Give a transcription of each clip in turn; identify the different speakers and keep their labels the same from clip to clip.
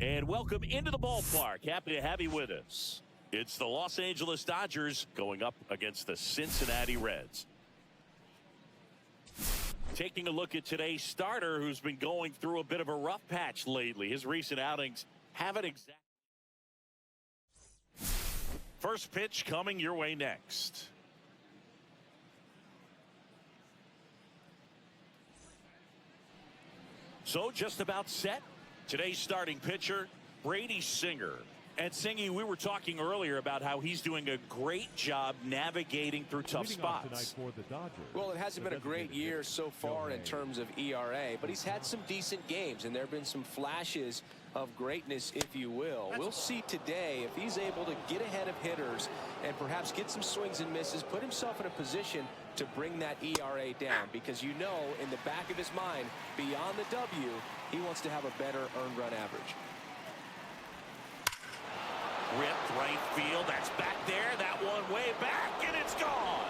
Speaker 1: And welcome into the ballpark. Happy to have you with us. It's the Los Angeles Dodgers going up against the Cincinnati Reds. Taking a look at today's starter, who's been going through a bit of a rough patch lately. His recent outings haven't exactly. First pitch coming your way next. So just about set. Today's starting pitcher, Brady Singer. And Singy, we were talking earlier about how he's doing a great job navigating through tough spots.
Speaker 2: Well, it hasn't been a great year so far in terms of ERA, but he's had some decent games, and there have been some flashes of greatness, if you will. We'll see today if he's able to get ahead of hitters and perhaps get some swings and misses, put himself in a position to bring that ERA down, because you know in the back of his mind, beyond the W, he wants to have a better earned run average.
Speaker 1: Ripped right field. That's back there. That one way back, and it's gone.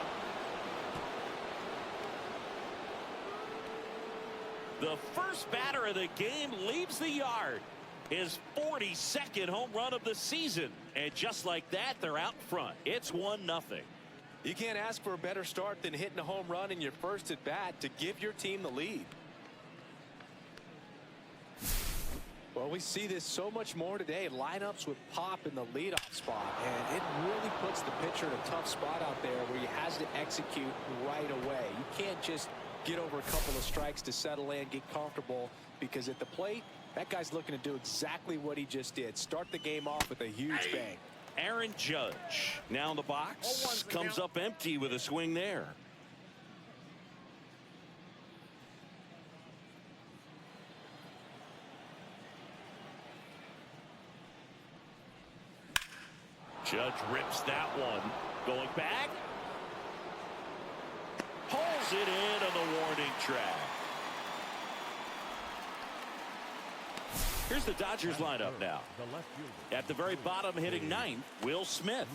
Speaker 1: The first batter of the game leaves the yard. His 42nd home run of the season. And just like that, they're out front. It's 1-0.
Speaker 2: You can't ask for a better start than hitting a home run in your first at bat to give your team the lead. Well, we see this so much more today. Lineups with pop in the leadoff spot, and it really puts the pitcher in a tough spot out there where he has to execute right away. You can't just get over a couple of strikes to settle in, get comfortable, because at the plate, that guy's looking to do exactly what he just did. Start the game off with a huge bang.
Speaker 1: Aaron Judge now in the box, comes up empty with a swing there. Judge rips that one. Going back. Pulls it in on the warning track. Here's the Dodgers lineup now. At the very bottom, hitting ninth, Will Smith.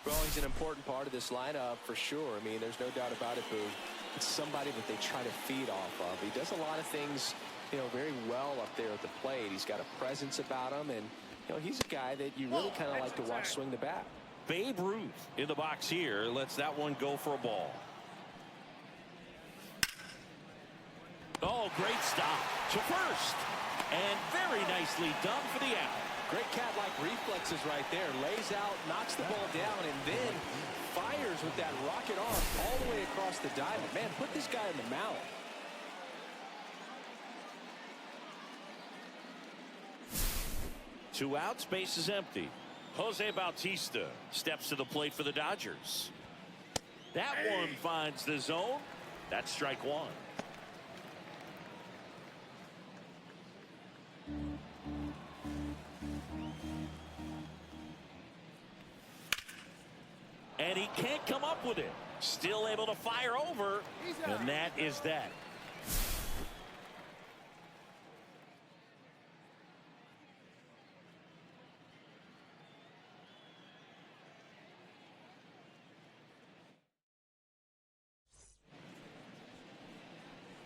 Speaker 2: Well, he's an important part of this lineup for sure. I mean, there's no doubt about it, Boo. It's somebody that they try to feed off of. He does a lot of things, very well up there at the plate. He's got a presence about him, and he's a guy that you really kind of like to watch swing the bat.
Speaker 1: Babe Ruth in the box here lets that one go for a ball. Oh, great stop to first. And very nicely done for the out.
Speaker 2: Great cat-like reflexes right there. Lays out, knocks the ball down, and then fires with that rocket arm all the way across the diamond. Man, put this guy in the mount.
Speaker 1: Two outs, base is empty. Jose Bautista steps to the plate for the Dodgers. That one finds the zone. That's strike one. And he can't come up with it. Still able to fire over. And that is that.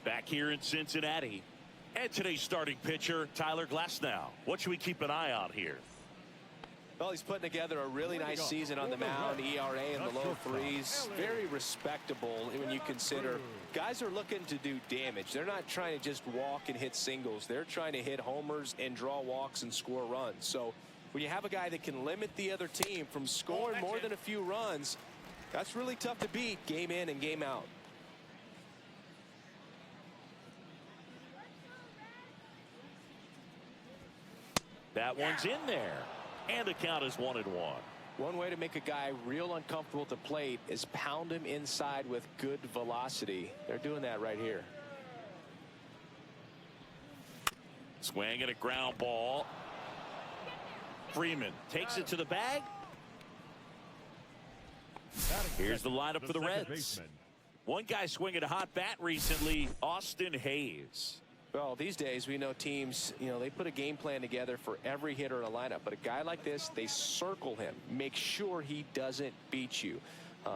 Speaker 1: Back here in Cincinnati. And today's starting pitcher, Tyler Glasnow. What should we keep an eye on here?
Speaker 2: Well, he's putting together a really nice season on the mound. ERA in the low threes. Very respectable when you consider guys are looking to do damage. They're not trying to just walk and hit singles. They're trying to hit homers and draw walks and score runs. So when you have a guy that can limit the other team from scoring more than a few runs, that's really tough to beat game in and game out.
Speaker 1: That one's in there. And the count is 1-1.
Speaker 2: One way to make a guy real uncomfortable at the plate is pound him inside with good velocity. They're doing that right here.
Speaker 1: Swing and a ground ball. Freeman takes it to the bag. Here's the lineup for the Reds. One guy swinging a hot bat recently, Austin Hayes.
Speaker 2: Well, these days we know teams, they put a game plan together for every hitter in a lineup. But a guy like this, they circle him, make sure he doesn't beat you.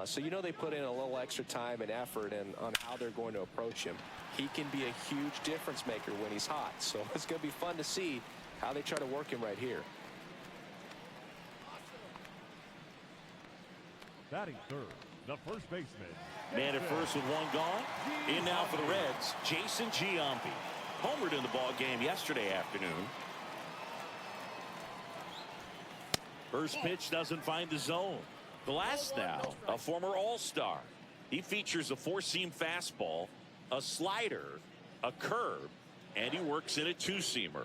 Speaker 2: So they put in a little extra time and effort on how they're going to approach him. He can be a huge difference maker when he's hot. So it's going to be fun to see how they try to work him right here.
Speaker 3: Batting third, the first baseman.
Speaker 1: Man at first with one gone. In now for the Reds, Jason Giambi. Homered in the ball game yesterday afternoon. First pitch doesn't find the zone. Glass now, a former All-Star. He features a four-seam fastball, a slider, a curve, and he works in a two-seamer.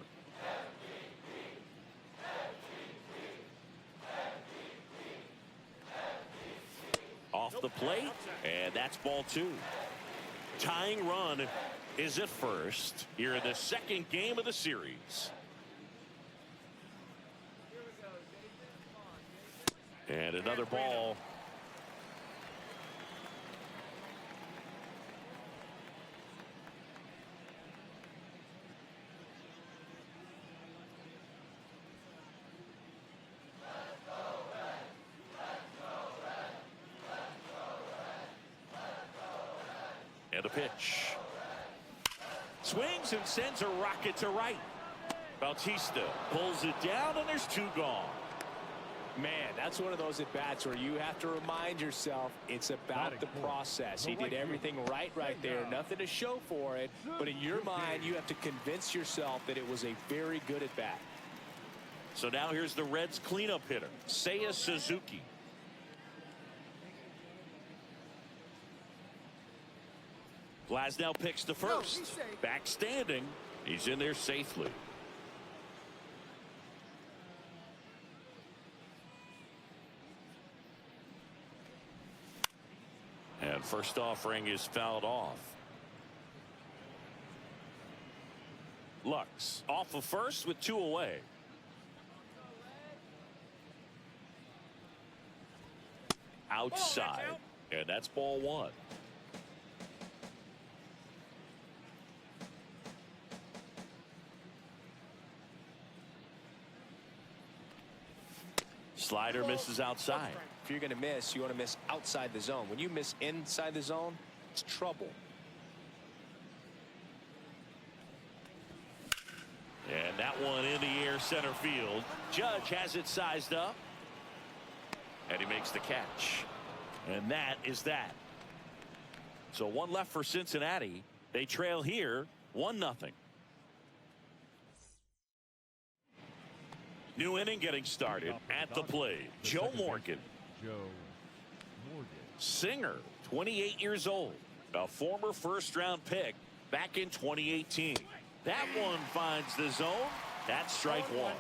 Speaker 1: Off the plate, and that's ball two. Tying run is at first here in the second game of the series. And another ball. And a pitch. Swings and sends a rocket to right. Bautista pulls it down, and there's two gone.
Speaker 2: Man, that's one of those at-bats where you have to remind yourself it's about the process. He did everything right there. Nothing to show for it, but in your mind, you have to convince yourself that it was a very good at-bat.
Speaker 1: So now here's the Reds' cleanup hitter, Seiya Suzuki. Glasnow picks to first. Back standing. He's in there safely. And first offering is fouled off. Lux off of first with two away. Outside. And that's ball one. Slider misses outside.
Speaker 2: If you're going to miss, you want to miss outside the zone. When you miss inside the zone, it's trouble.
Speaker 1: And that one in the air center field. Judge has it sized up. And he makes the catch. And that is that. So one left for Cincinnati. They trail here 1-0. New inning getting started at the plate. Joe Morgan. Singer, 28 years old, a former first-round pick back in 2018. That one finds the zone. That's strike one.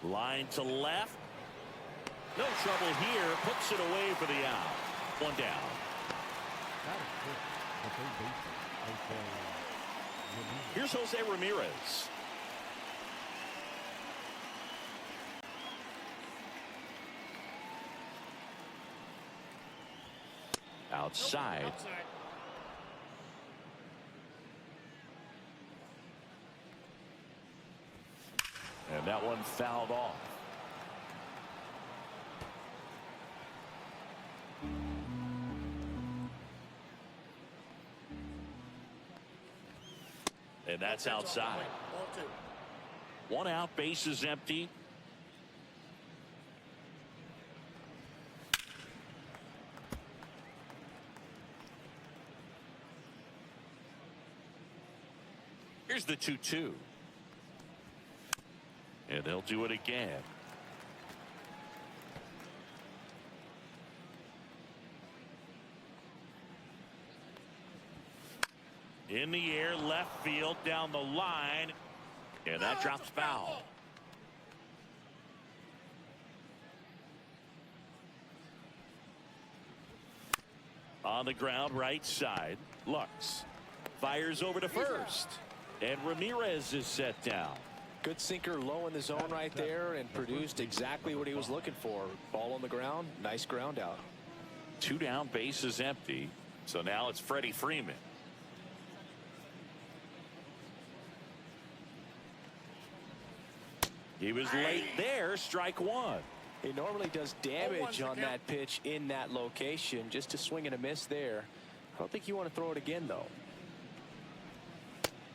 Speaker 1: Line to left. No trouble here. Puts it away for the out. One down. Here's Jose Ramirez. Outside. And that one fouled off. And that's outside. One out, base is empty. Here's the 2-2. And they'll do it again. In the air, left field, down the line. And that drops foul. On the ground, right side. Lux fires over to first. And Ramirez is set down.
Speaker 2: Good sinker low in the zone right there and produced exactly what he was looking for. Ball on the ground, nice ground out.
Speaker 1: Two down, base is empty. So now it's Freddie Freeman. He was late there, strike one.
Speaker 2: He normally does damage on that pitch in that location. Just a swing and a miss there. I don't think you want to throw it again, though.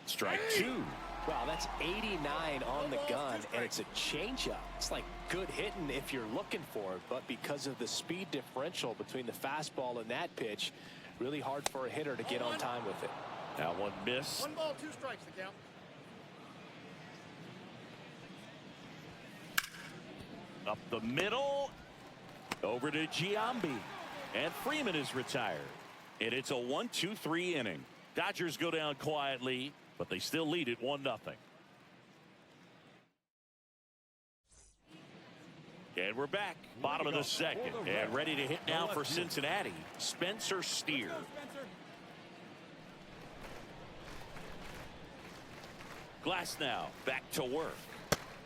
Speaker 1: Strike two.
Speaker 2: Wow, that's 89 on the gun, and it's a changeup. It's like good hitting if you're looking for it, but because of the speed differential between the fastball and that pitch, really hard for a hitter to get on time with it.
Speaker 1: That one missed.
Speaker 4: 1 ball, 2 strikes to count.
Speaker 1: Up the middle. Over to Giambi. And Freeman is retired. And it's a 1-2-3 inning. Dodgers go down quietly, but they still lead it 1-0. And we're back. Bottom of the second. And ready to hit now for Cincinnati. Spencer Steer. Glass now back to work.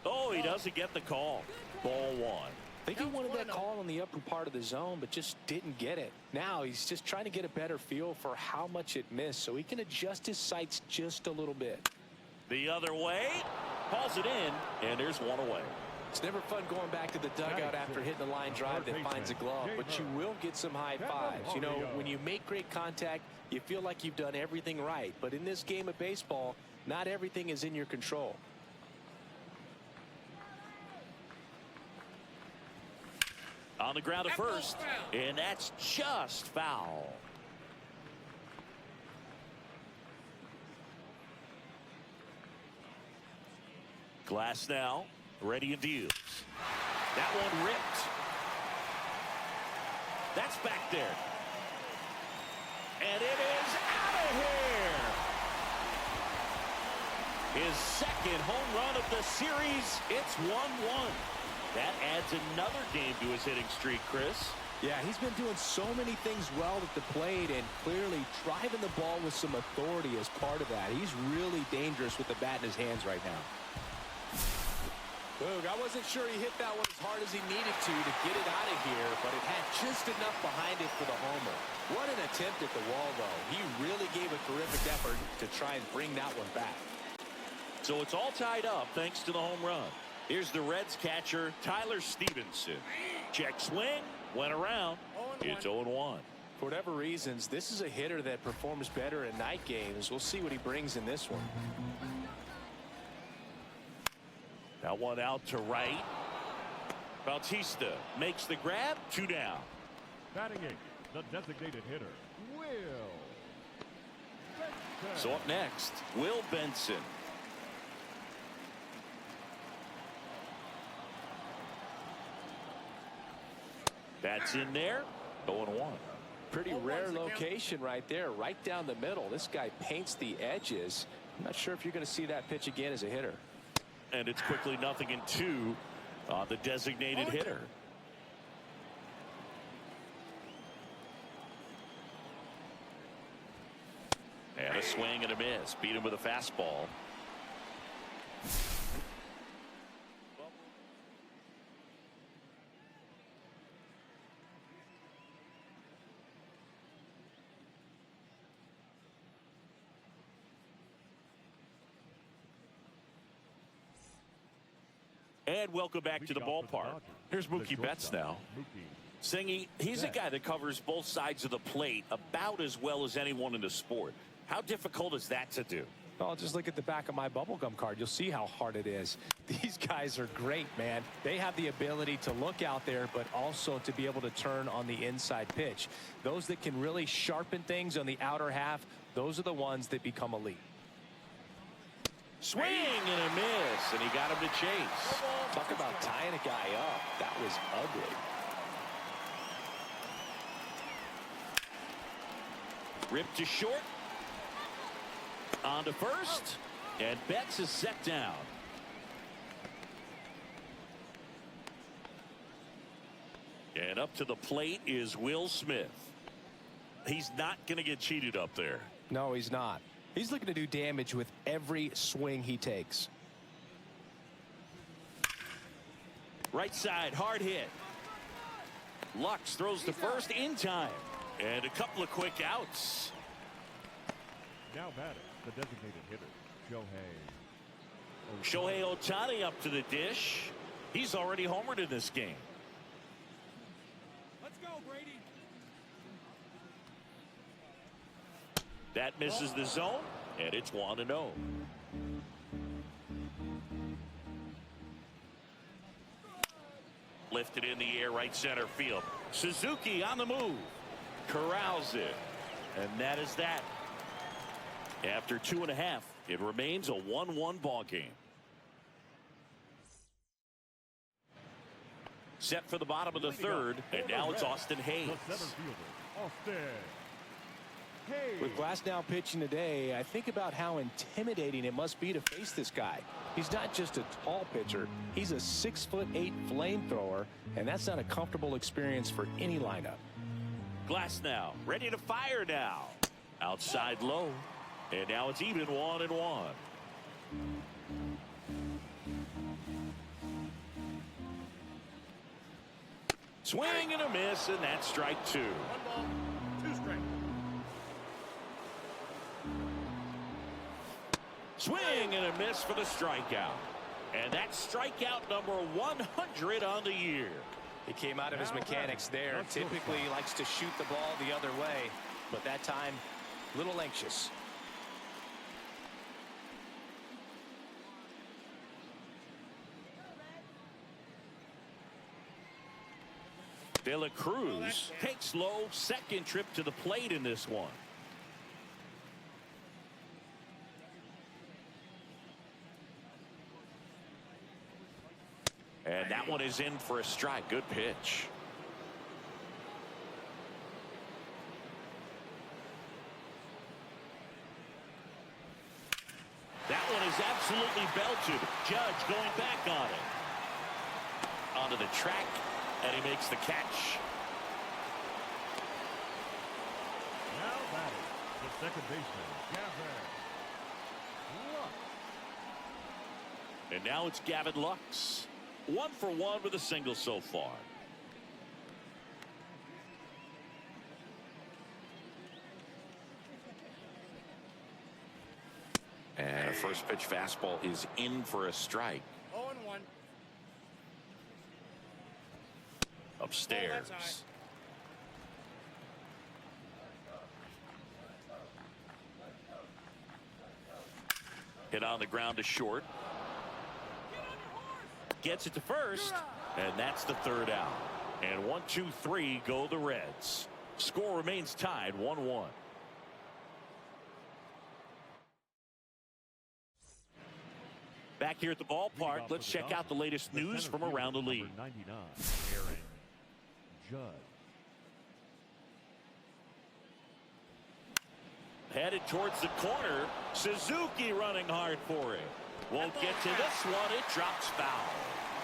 Speaker 1: Oh, he doesn't get the call. Ball one.
Speaker 2: I think he wanted that call on the upper part of the zone, but just didn't get it. Now he's just trying to get a better feel for how much it missed so he can adjust his sights just a little bit.
Speaker 1: The other way. Calls it in, and there's one away.
Speaker 2: It's never fun going back to the dugout after hitting a line drive that finds a glove, but you will get some high fives. You know, when you make great contact, you feel like you've done everything right. But in this game of baseball, not everything is in your control.
Speaker 1: On the ground at first, and that's just foul. Glass now, ready and deals. That one ripped. That's back there. And it is out of here. His second home run of the series. It's 1-1. That adds another game to his hitting streak, Chris.
Speaker 2: Yeah, he's been doing so many things well at the plate and clearly driving the ball with some authority as part of that. He's really dangerous with the bat in his hands right now. Boog, I wasn't sure he hit that one as hard as he needed to get it out of here, but it had just enough behind it for the homer. What an attempt at the wall, though. He really gave a terrific effort to try and bring that one back.
Speaker 1: So it's all tied up thanks to the home run. Here's the Reds catcher, Tyler Stevenson. Check swing, went around. It's 0-1.
Speaker 2: For whatever reasons, this is a hitter that performs better in night games. We'll see what he brings in this one.
Speaker 1: That one out to right. Bautista makes the grab, 2 down.
Speaker 3: Batting eighth, the designated hitter, Will Benson.
Speaker 1: So up next, Will Benson. That's in there. 0-1.
Speaker 2: Pretty rare location right there, right down the middle. This guy paints the edges. I'm not sure if you're going to see that pitch again as a hitter.
Speaker 1: And it's quickly 0-2 on the designated hitter. And a swing and a miss. Beat him with a fastball. And welcome back to the ballpark. Here's Mookie Betts now. Singy, he's a guy that covers both sides of the plate about as well as anyone in the sport. How difficult is that to do?
Speaker 2: Well, just look at the back of my bubblegum card. You'll see how hard it is. These guys are great, man. They have the ability to look out there, but also to be able to turn on the inside pitch. Those that can really sharpen things on the outer half, those are the ones that become elite.
Speaker 1: Swing and a miss, and he got him to chase.
Speaker 2: Talk about tying a guy up. That was ugly.
Speaker 1: Ripped to short. On to first, and Betts is set down. And up to the plate is Will Smith. He's not going to get cheated up there.
Speaker 2: No, he's not. He's looking to do damage with every swing he takes.
Speaker 1: Right side, hard hit. Lux throws to first in time. And a couple of quick outs.
Speaker 3: Now batting, the designated hitter,
Speaker 1: Shohei Ohtani up to the dish. He's already homered in this game.
Speaker 4: Let's go, Brady.
Speaker 1: That misses the zone. And it's 1-0. Lifted in the air, right center field. Suzuki on the move. Corrals it. And that is that. After 2.5, it remains a 1-1 ball game. Set for the bottom of the third, and now it's Austin Hayes.
Speaker 2: With Glasnow pitching today, I think about how intimidating it must be to face this guy. He's not just a tall pitcher. He's a 6'8" flamethrower, and that's not a comfortable experience for any lineup.
Speaker 1: Glasnow ready to fire now. Outside low, and now it's even 1-1. Swing and a miss, and that's strike 2.
Speaker 3: 1 ball, 2 strikes.
Speaker 1: Swing and a miss for the strikeout. And that's strikeout number 100 on the year.
Speaker 2: He came out of his mechanics there. Typically he likes to shoot the ball the other way, but that time a little anxious.
Speaker 1: De La Cruz takes low, second trip to the plate in this one. And that one is in for a strike. Good pitch. That one is absolutely belted. Judge going back on it. Onto the track, and he makes the catch.
Speaker 3: Now batting, the second baseman, Gavin Lux.
Speaker 1: And now it's Gavin Lux. 1 for 1 with a single so far. And a first pitch fastball is in for a strike.
Speaker 4: 0-1.
Speaker 1: Upstairs. Hit on the ground to short. Gets it to first, and that's the third out. And 1, 2, 3 go the Reds. Score remains tied 1-1. Back here at the ballpark, let's check out the latest news from around the league.
Speaker 3: 99, Aaron Judge.
Speaker 1: Headed towards the corner. Suzuki running hard for it. Won't get to this one. It drops foul.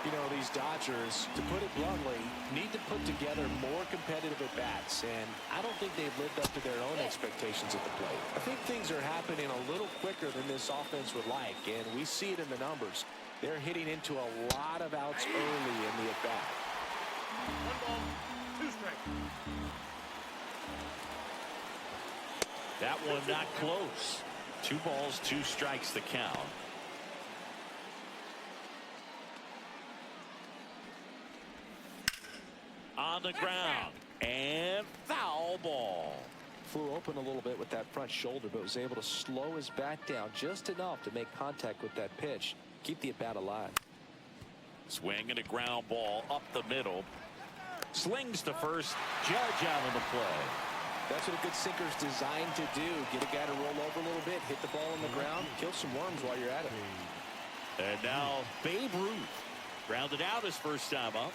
Speaker 2: You know, these Dodgers, to put it bluntly, need to put together more competitive at-bats, and I don't think they've lived up to their own expectations at the plate. I think things are happening a little quicker than this offense would like, and we see it in the numbers. They're hitting into a lot of outs early in the at-bat.
Speaker 4: 1 ball, 2 strikes.
Speaker 1: That one not close. 2 balls, 2 strikes the count. On the ground, and foul ball.
Speaker 2: Flew open a little bit with that front shoulder, but was able to slow his bat down just enough to make contact with that pitch. Keep the at-bat alive.
Speaker 1: Swing and a ground ball up the middle. Slings to first. Judge out of the play.
Speaker 2: That's what a good sinker's designed to do. Get a guy to roll over a little bit, hit the ball on the ground, kill some worms while you're at it.
Speaker 1: And now Babe Ruth grounded out his first time up.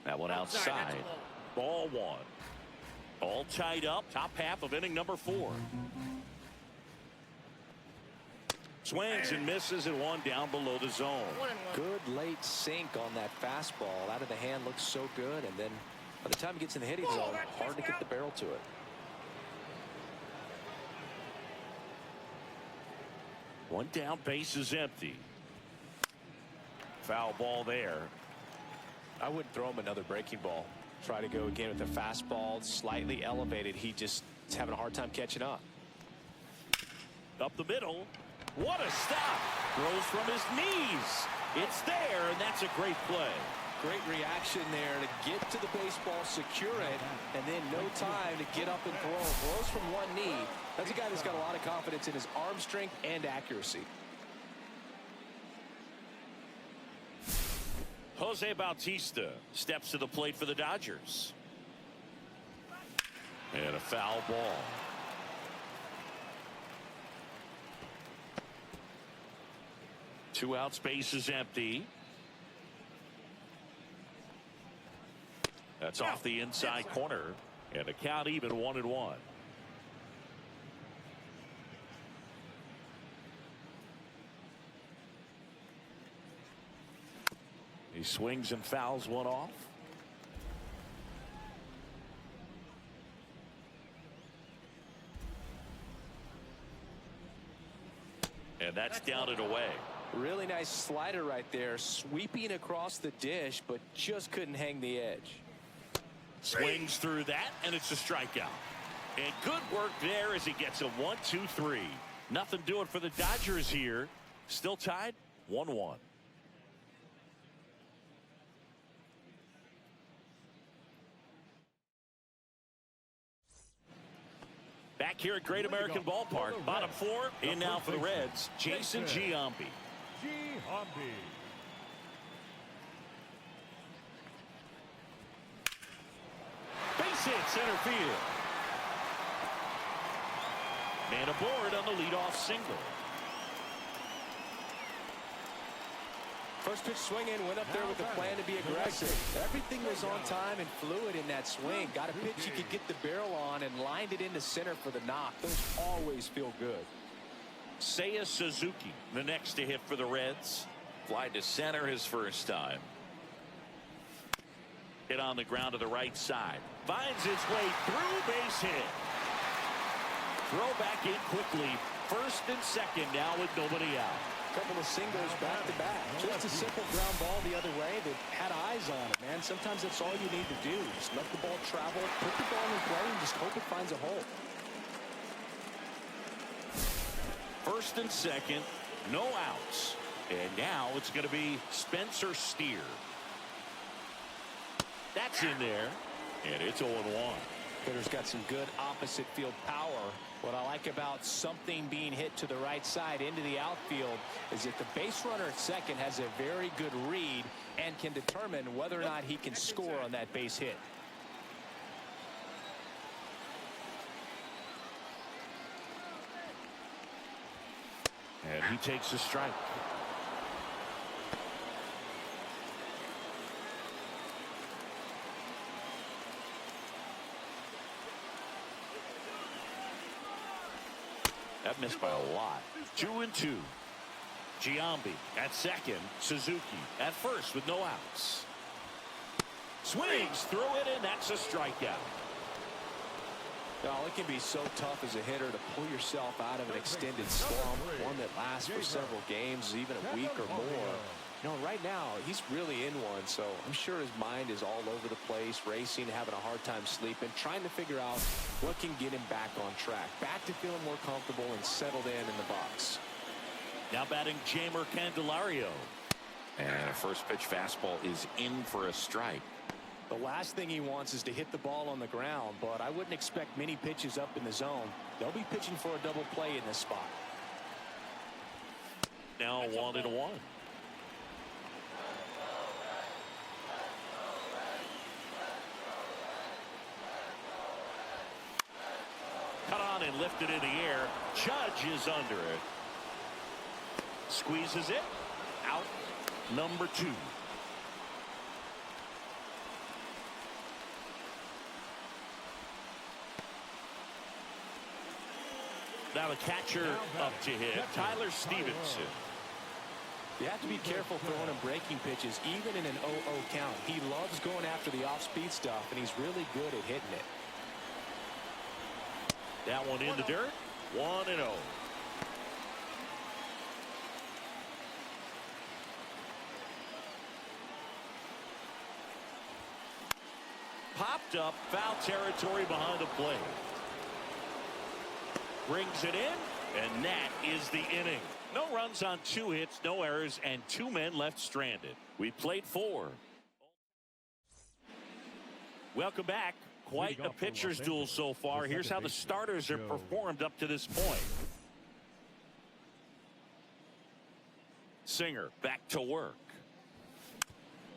Speaker 1: That one outside. Ball 1. All tied up. Top half of inning number 4. Swings and misses, and one down below the zone.
Speaker 4: 1-1.
Speaker 2: Good late sink on that fastball. Out of the hand looks so good, and then by the time he gets in the hitting zone, hard to get the barrel to it.
Speaker 1: One down, base is empty. Foul ball there.
Speaker 2: I wouldn't throw him another breaking ball. Try to go again with the fastball slightly elevated. He just is having a hard time catching up.
Speaker 1: Up the middle. What a stop. Throws from his knees. It's there, and that's a great play.
Speaker 2: Great reaction there to get to the baseball, secure it, and then no time to get up and throw. Throws from one knee. That's a guy that's got a lot of confidence in his arm strength and accuracy.
Speaker 1: Jose Bautista steps to the plate for the Dodgers. And a foul ball. Two outs, base is empty. That's off the inside corner, and a count even 1-1. He swings and fouls one off. And that's down and away.
Speaker 2: Really nice slider right there, sweeping across the dish, but just couldn't hang the edge.
Speaker 1: Swings through that, and it's a strikeout. And good work there as he gets a 1-2-3. Nothing doing for the Dodgers here. Still tied 1-1. Back here at Great American Ballpark, bottom four, in now for the Reds, Jason Giambi. Base hit, center field. Man aboard on the leadoff single.
Speaker 2: First pitch swinging, went up there with the plan to be aggressive. Everything was on time and fluid in that swing. Got a pitch you could get the barrel on and lined it into center for the knock. Those always feel good.
Speaker 1: Seiya Suzuki, the next to hit for the Reds. Fly to center his first time. Hit on the ground to the right side. Finds his way through, base hit. Throw back in quickly. First and second now with nobody out.
Speaker 2: Couple of singles back to back. Just a simple ground ball the other way that had eyes on it, man. Sometimes that's all you need to do. Just let the ball travel, put the ball in play, and just hope it finds a hole.
Speaker 1: First and second, no outs. And now it's going to be Spencer Steer. That's in there, and it's 0-1.
Speaker 2: Hitter's got some good opposite field power. What I like about something being hit to the right side into the outfield is that the base runner at second has a very good read and can determine whether or not he can score on that base hit.
Speaker 1: And he takes a strike. That missed by a lot. 2-2. Giambi at second. Suzuki at first with no outs. Swings through it, and that's a strikeout.
Speaker 2: Well, it can be so tough as a hitter to pull yourself out of an extended slump, one that lasts for several games, even a week or more. You know, right now, he's really in one, so I'm sure his mind is all over the place, racing, having a hard time sleeping, trying to figure out what can get him back on track, back to feeling more comfortable and settled in the box.
Speaker 1: Now batting Jamer Candelario. And a first pitch fastball is in for a strike.
Speaker 2: The last thing he wants is to hit the ball on the ground, but I wouldn't expect many pitches up in the zone. They'll be pitching for a double play in this spot.
Speaker 1: Now 1-1. Cut on and lifted in the air. Judge is under it. Squeezes it. Out. Number 2. Now the catcher up to hit, Tyler Stevenson.
Speaker 2: You have to be careful throwing him breaking pitches, even in an 0-0 count. He loves going after the off-speed stuff, and he's really good at hitting it.
Speaker 1: That one in the dirt. 1-0. Popped up, foul territory behind the plate. Brings it in, and that is the inning. No runs on 2 hits, no errors, and 2 men left stranded. We played 4. Welcome back. Quite a pitcher's duel so far. Here's how the starters have performed up to this point. Singer back to work.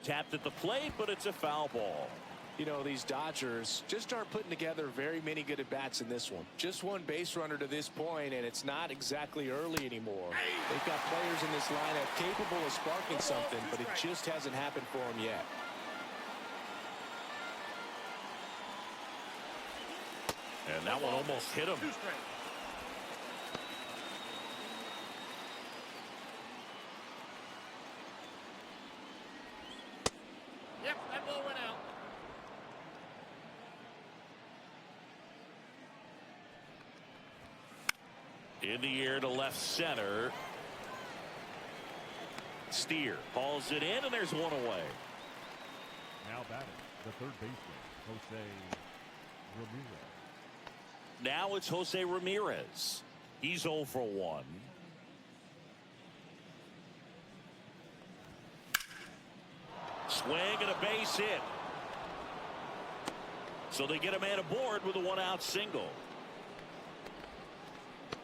Speaker 1: Tapped at the plate, but it's a foul ball.
Speaker 2: You know, these Dodgers just aren't putting together very many good at-bats in this one. Just one base runner to this point, and it's not exactly early anymore. They've got players in this lineup capable of sparking something, but it just hasn't happened for them yet.
Speaker 1: And that one almost hit him.
Speaker 4: Yep, that ball went out.
Speaker 1: In the air to left center. Steer hauls it in, and there's one away.
Speaker 3: Now batting, the third baseman, Jose Ramirez.
Speaker 1: Now it's Jose Ramirez. He's 0 for 1. Swing and a base hit. So they get a man aboard with a 1-out single.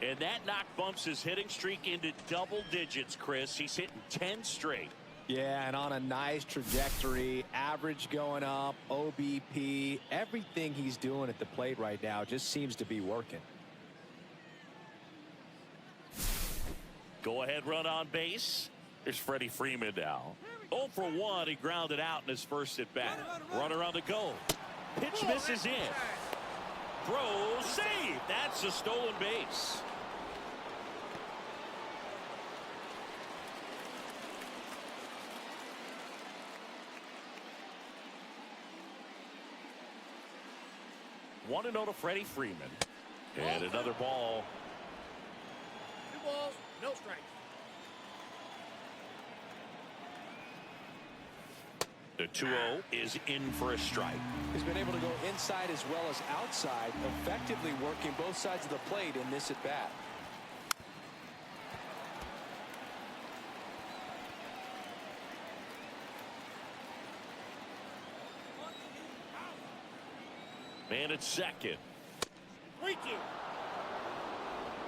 Speaker 1: And that knock bumps his hitting streak into double digits, Chris. He's hitting 10 straight.
Speaker 2: Yeah, and on a nice trajectory, average going up, OBP, everything he's doing at the plate right now just seems to be working.
Speaker 1: Go ahead run on base. There's Freddie Freeman now. 0 for 1. He grounded out in his first at bat. Runner on the go. Pitch misses in. Throw save. That's a stolen base. One to 0 to Freddie Freeman. And another ball.
Speaker 4: 2 balls, no strikes.
Speaker 1: The 2-0 is in for a strike.
Speaker 2: He's been able to go inside as well as outside, effectively working both sides of the plate in this at bat.
Speaker 1: Man at second.
Speaker 4: 3-2.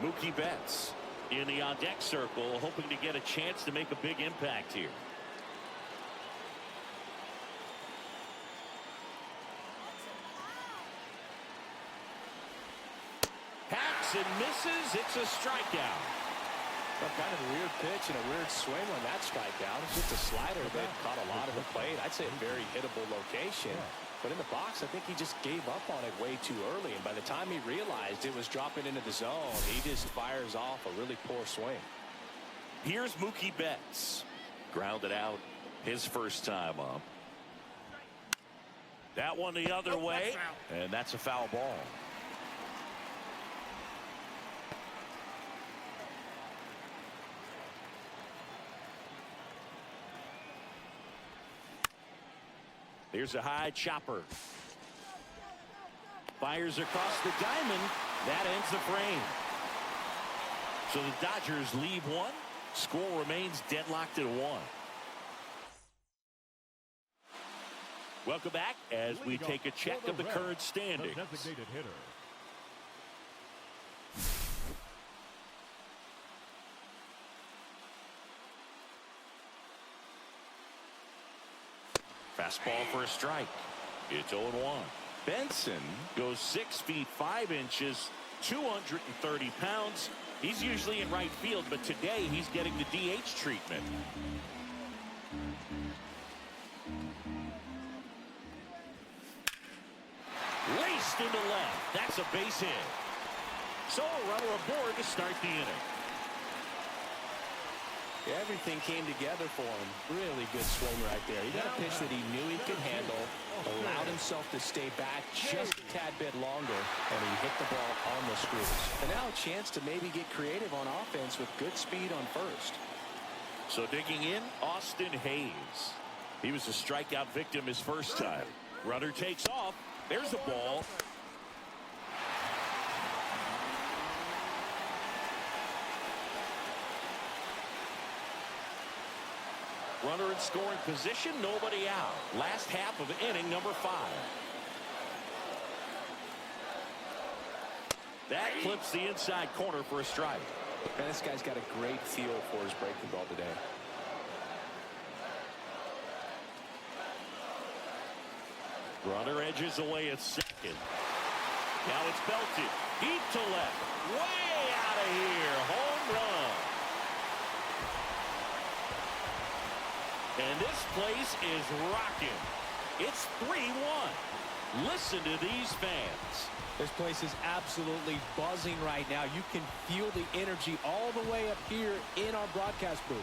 Speaker 1: Mookie Betts in the on-deck circle, hoping to get a chance to make a big impact here. Hacks and misses. It's a strikeout.
Speaker 2: Well, kind of a weird pitch and a weird swing on that strikeout. It's just a slider that caught a lot of the plate. I'd say a very hittable location. But in the box, I think he just gave up on it way too early. And by the time he realized it was dropping into the zone, he just fires off a really poor swing.
Speaker 1: Here's Mookie Betts. Grounded out his first time up. That one the other way. And that's a foul ball. There's a high chopper. Fires across the diamond. That ends the frame. So the Dodgers leave one. Score remains deadlocked at 1. Welcome back as we take a check of the current standings.
Speaker 3: The designated hitter.
Speaker 1: Fastball for a strike. It's 0-1. Benson goes 6 feet 5 inches, 230 pounds. He's usually in right field, but today he's getting the DH treatment. Laced into left. That's a base hit. So a runner aboard to start the inning.
Speaker 2: Everything came together for him. Really good swing right there. He got a pitch that he knew he could handle, allowed himself to stay back just a tad bit longer, and he hit the ball on the screws. And now a chance to maybe get creative on offense with good speed on first.
Speaker 1: So digging in, Austin Hayes. He was a strikeout victim his first time. Runner takes off. There's the ball. Runner in scoring position, nobody out. Last half of inning number 5. That clips the inside corner for a strike.
Speaker 2: Man, this guy's got a great feel for his breaking ball today.
Speaker 1: Runner edges away at second. Now it's belted. Deep to left. Way out of here. Home run. And this place is rocking. It's 3-1. Listen to these fans.
Speaker 2: This place is absolutely buzzing right now. You can feel the energy all the way up here in our broadcast booth.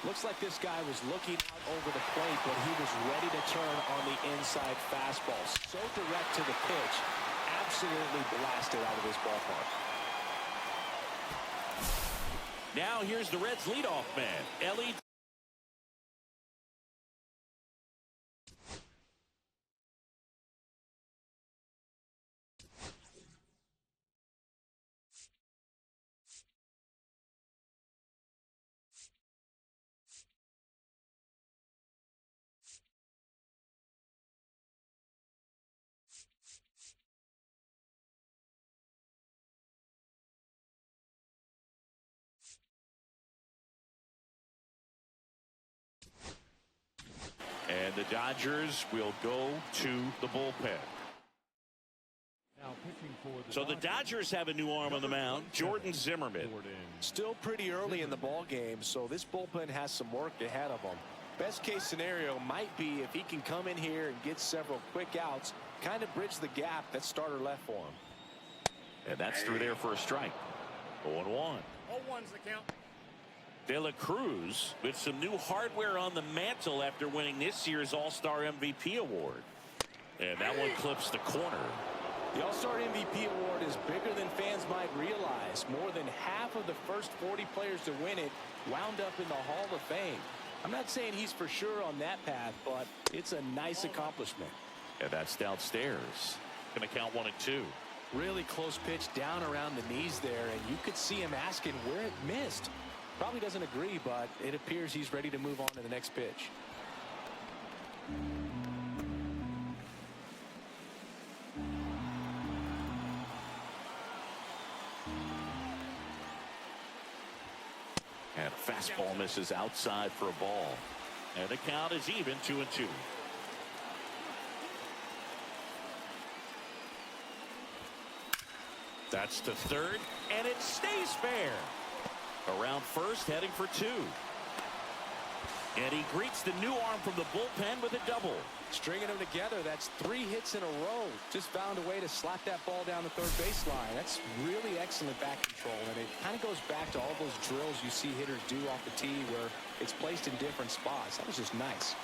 Speaker 2: Looks like this guy was looking out over the plate, but he was ready to turn on the inside fastball. So direct to the pitch. Absolutely blasted out of this ballpark.
Speaker 1: Now here's the Reds leadoff man, Ellie. And the Dodgers will go to the bullpen.
Speaker 3: Now pitching for
Speaker 1: So the Dodgers have a new arm on the mound, Jordan Zimmerman.
Speaker 2: Still pretty early in the ball game, so this bullpen has some work ahead of them. Best case scenario might be if he can come in here and get several quick outs, kind of bridge the gap that starter left for him.
Speaker 1: And that's through there for a strike. 0-1.
Speaker 4: 0-1's the count.
Speaker 1: De La Cruz with some new hardware on the mantle after winning this year's All-Star MVP award. And that one clips the corner.
Speaker 2: The All-Star MVP award is bigger than fans might realize. More than half of the first 40 players to win it wound up in the Hall of Fame. I'm not saying he's for sure on that path, but it's a nice accomplishment.
Speaker 1: And that's downstairs. Going to count 1-2.
Speaker 2: Really close pitch down around the knees there, and you could see him asking where it missed. Probably doesn't agree, but it appears he's ready to move on to the next pitch.
Speaker 1: And a fastball misses outside for a ball. And the count is even, 2-2. That's to third, and it stays fair. Around first, heading for 2. And he greets the new arm from the bullpen with a double.
Speaker 2: Stringing them together, that's 3 hits in a row. Just found a way to slap that ball down the third baseline. That's really excellent back control, and it kind of goes back to all those drills you see hitters do off the tee where it's placed in different spots. That was just nice.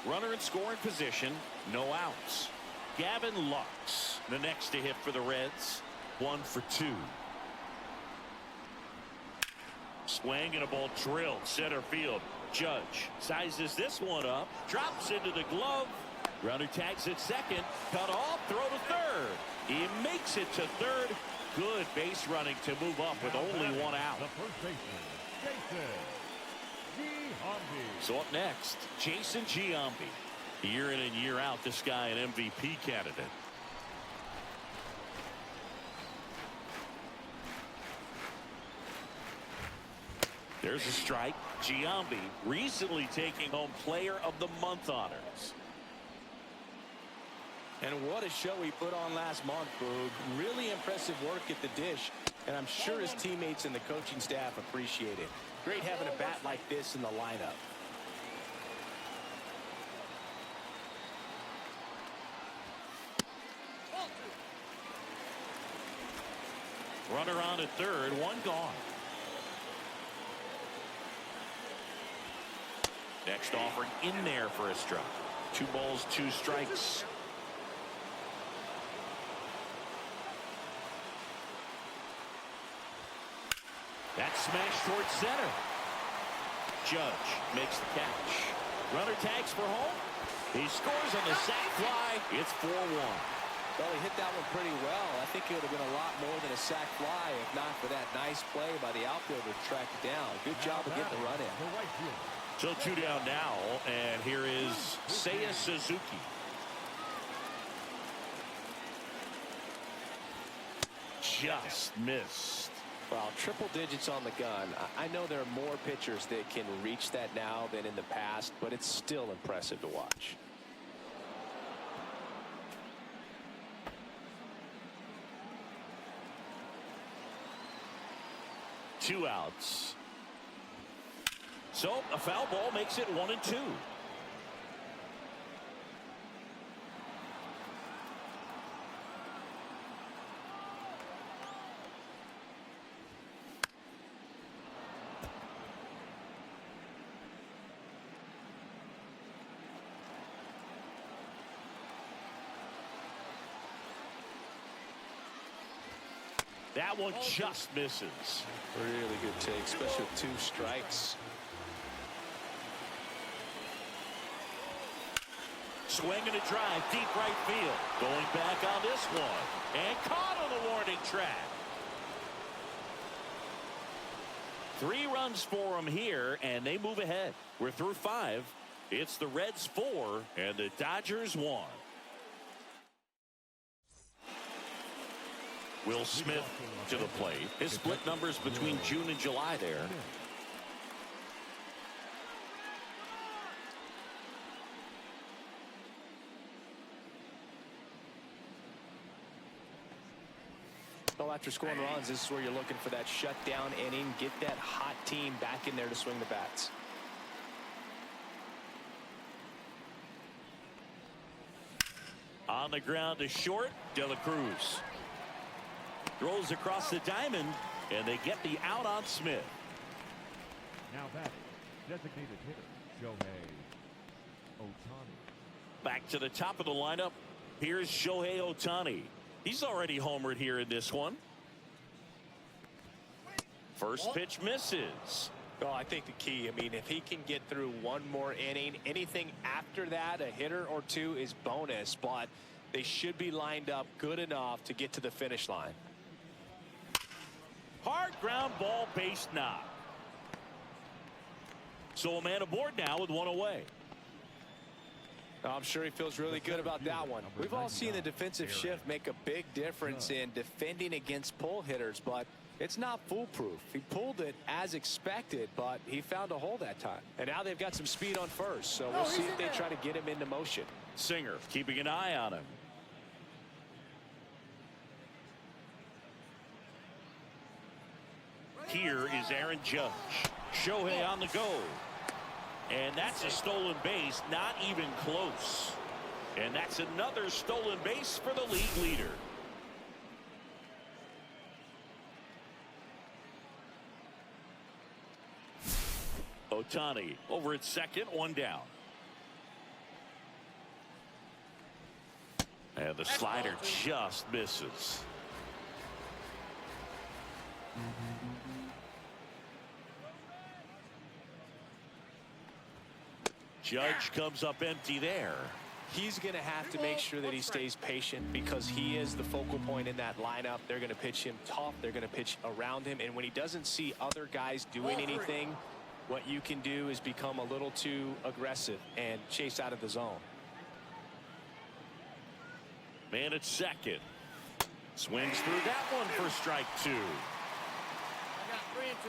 Speaker 1: Runner in scoring position, no outs. Gavin Lux, the next to hit for the Reds. 1 for 2. Swing and a ball drilled center field. Judge sizes this one up, drops into the glove. Runner tags at second, cut off, throw to third. He makes it to third. Good base running to move up with only 1 out.
Speaker 3: The first baseman, Jason Giambi.
Speaker 1: So up next, Jason Giambi. Year in and year out, this guy an MVP candidate. There's a strike. Giambi recently taking home Player of the Month honors.
Speaker 2: And what a show he put on last month, Boog. Really impressive work at the dish, and I'm sure his teammates and the coaching staff appreciate it. Great having a bat like this in the lineup.
Speaker 1: Runner on at third, 1 gone. Next offering in there for a strike. 2 balls, 2 strikes. That's smashed towards center. Judge makes the catch. Runner tags for home. He scores on the sac fly. It's 4-1.
Speaker 2: Well, he hit that one pretty well. I think it would have been a lot more than a sac fly if not for that nice play by the outfielder to track it down. Good job of getting the run in.
Speaker 1: So 2 down now, and here is Seiya Suzuki. Just missed.
Speaker 2: Well, triple digits on the gun. I know there are more pitchers that can reach that now than in the past, but it's still impressive to watch.
Speaker 1: Two outs. So a foul ball makes it 1-2. That one just misses.
Speaker 2: Really good take, especially with 2 strikes.
Speaker 1: Swinging a drive, deep right field. Going back on this one. And caught on the warning track. 3 runs for him here, and they move ahead. We're through 5. It's the Reds 4, and the Dodgers 1. Will Smith to the plate. His split numbers between June and July there.
Speaker 2: Well, after scoring runs, this is where you're looking for that shutdown inning. Get that hot team back in there to swing the bats.
Speaker 1: On the ground to short, De La Cruz. Throws across the diamond, and they get the out on Smith.
Speaker 3: Now batting, designated hitter, Shohei Ohtani.
Speaker 1: Back to the top of the lineup. Here's Shohei Ohtani. He's already homered here in this one. First pitch misses.
Speaker 2: Oh, I think the key, I mean, if he can get through one more inning, anything after that, a hitter or 2 is bonus, but they should be lined up good enough to get to the finish line.
Speaker 1: Hard ground ball, base knock. So a man aboard now with 1 away.
Speaker 2: I'm sure he feels really good about that one. We've all seen the defensive shift make a big difference in defending against pull hitters, but it's not foolproof. He pulled it as expected, but he found a hole that time. And now they've got some speed on first, so we'll see if they try to get him into motion.
Speaker 1: Singer keeping an eye on him. Here is Aaron Judge. Shohei on the go. And that's a stolen base, not even close. And that's another stolen base for the league leader. Ohtani over at second, 1 down. And the slider just misses. Judge comes up empty there.
Speaker 2: He's going to have to make sure that he stays patient because he is the focal point in that lineup. They're going to pitch him tough. They're going to pitch around him. And when he doesn't see other guys doing anything, what you can do is become a little too aggressive and chase out of the zone.
Speaker 1: Man at second. Swings through that one for strike 2.
Speaker 4: I got 3 and 2.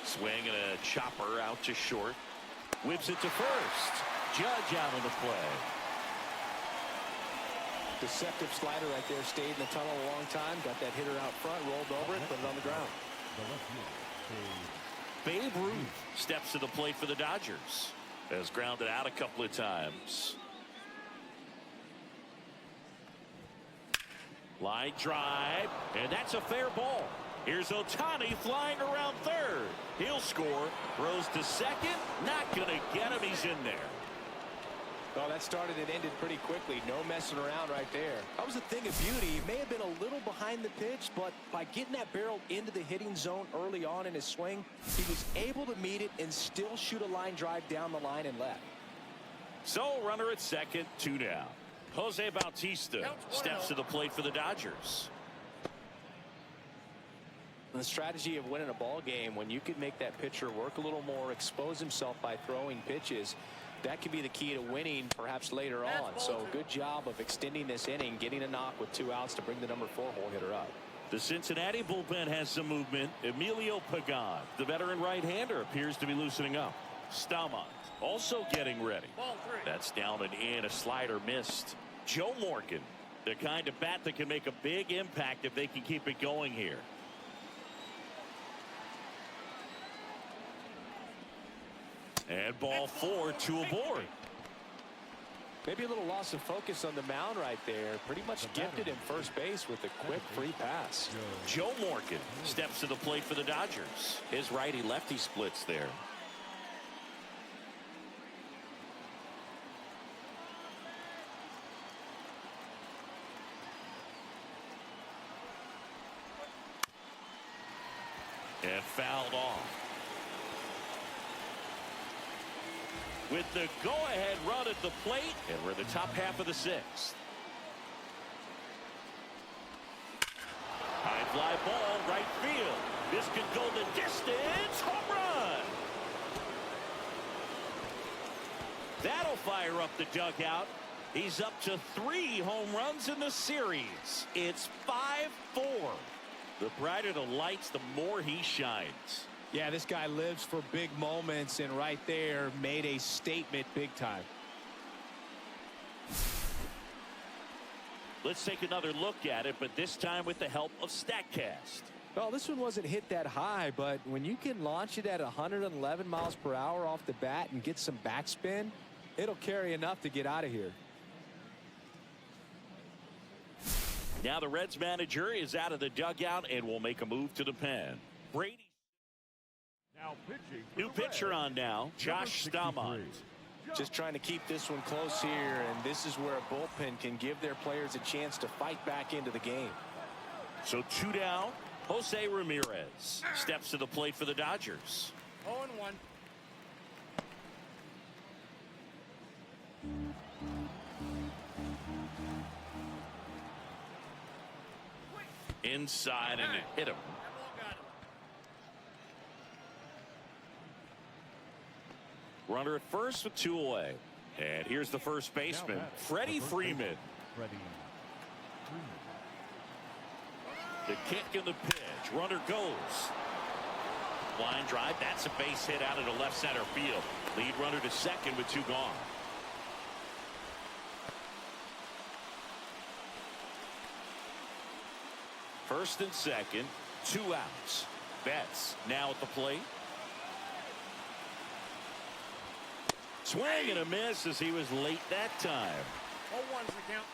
Speaker 1: Swing and a chopper out to short. Whips it to first. Judge out of the play.
Speaker 2: Deceptive slider right there. Stayed in the tunnel a long time. Got that hitter out front. Rolled over it. Put it on the ground.
Speaker 1: Babe Ruth steps to the plate for the Dodgers. Has grounded out a couple of times. Line drive. And that's a fair ball. Here's Ohtani flying around third. He'll score. Throws to second. Not going to get him. He's in there.
Speaker 2: Well, that started and ended pretty quickly. No messing around right there. That was a thing of beauty. He may have been a little behind the pitch, but by getting that barrel into the hitting zone early on in his swing, he was able to meet it and still shoot a line drive down the line and left.
Speaker 1: So, runner at second, 2 down. Jose Bautista steps to the plate for the Dodgers.
Speaker 2: The strategy of winning a ball game, when you can make that pitcher work a little more, expose himself by throwing pitches, that could be the key to winning perhaps later on. So good job of extending this inning, getting a knock with 2 outs to bring the number 4 hole hitter up.
Speaker 1: The Cincinnati bullpen has some movement. Emilio Pagan, the veteran right-hander, appears to be loosening up. Stamont also getting ready. That's down and in. A slider missed. Joe Morgan, the kind of bat that can make a big impact if they can keep it going here. And ball 4, 2 aboard.
Speaker 2: Maybe a little loss of focus on the mound right there. Pretty much gifted him first base with a quick free pass.
Speaker 1: Joe Morgan steps to the plate for the Dodgers. His righty-lefty splits there. And fouled off. With the go-ahead run at the plate, and we're in the top half of the 6th. High fly ball, right field. This could go the distance. Home run! That'll fire up the dugout. He's up to 3 home runs in the series. It's 5-4. The brighter the lights, the more he shines.
Speaker 2: Yeah, this guy lives for big moments, and right there made a statement big time.
Speaker 1: Let's take another look at it, but this time with the help of StatCast.
Speaker 2: Well, this one wasn't hit that high, but when you can launch it at 111 miles per hour off the bat and get some backspin, it'll carry enough to get out of here.
Speaker 1: Now the Reds manager is out of the dugout and will make a move to the pen. Brady.
Speaker 3: Now pitching.
Speaker 1: New pitcher on now, Josh Stamont.
Speaker 2: Just trying to keep this one close here, and this is where a bullpen can give their players a chance to fight back into the game.
Speaker 1: So 2 down. Jose Ramirez steps to the plate for the Dodgers.
Speaker 4: 0-1.
Speaker 1: Inside and it hit him. Runner at first with 2 away. And here's the first baseman, Freddie Freeman. The kick and the pitch. Runner goes. Line drive. That's a base hit out into left center field. Lead runner to second with 2 gone. First and second, 2 outs. Betts now at the plate. Swing and a miss as he was late that time.
Speaker 4: 0-1's the count.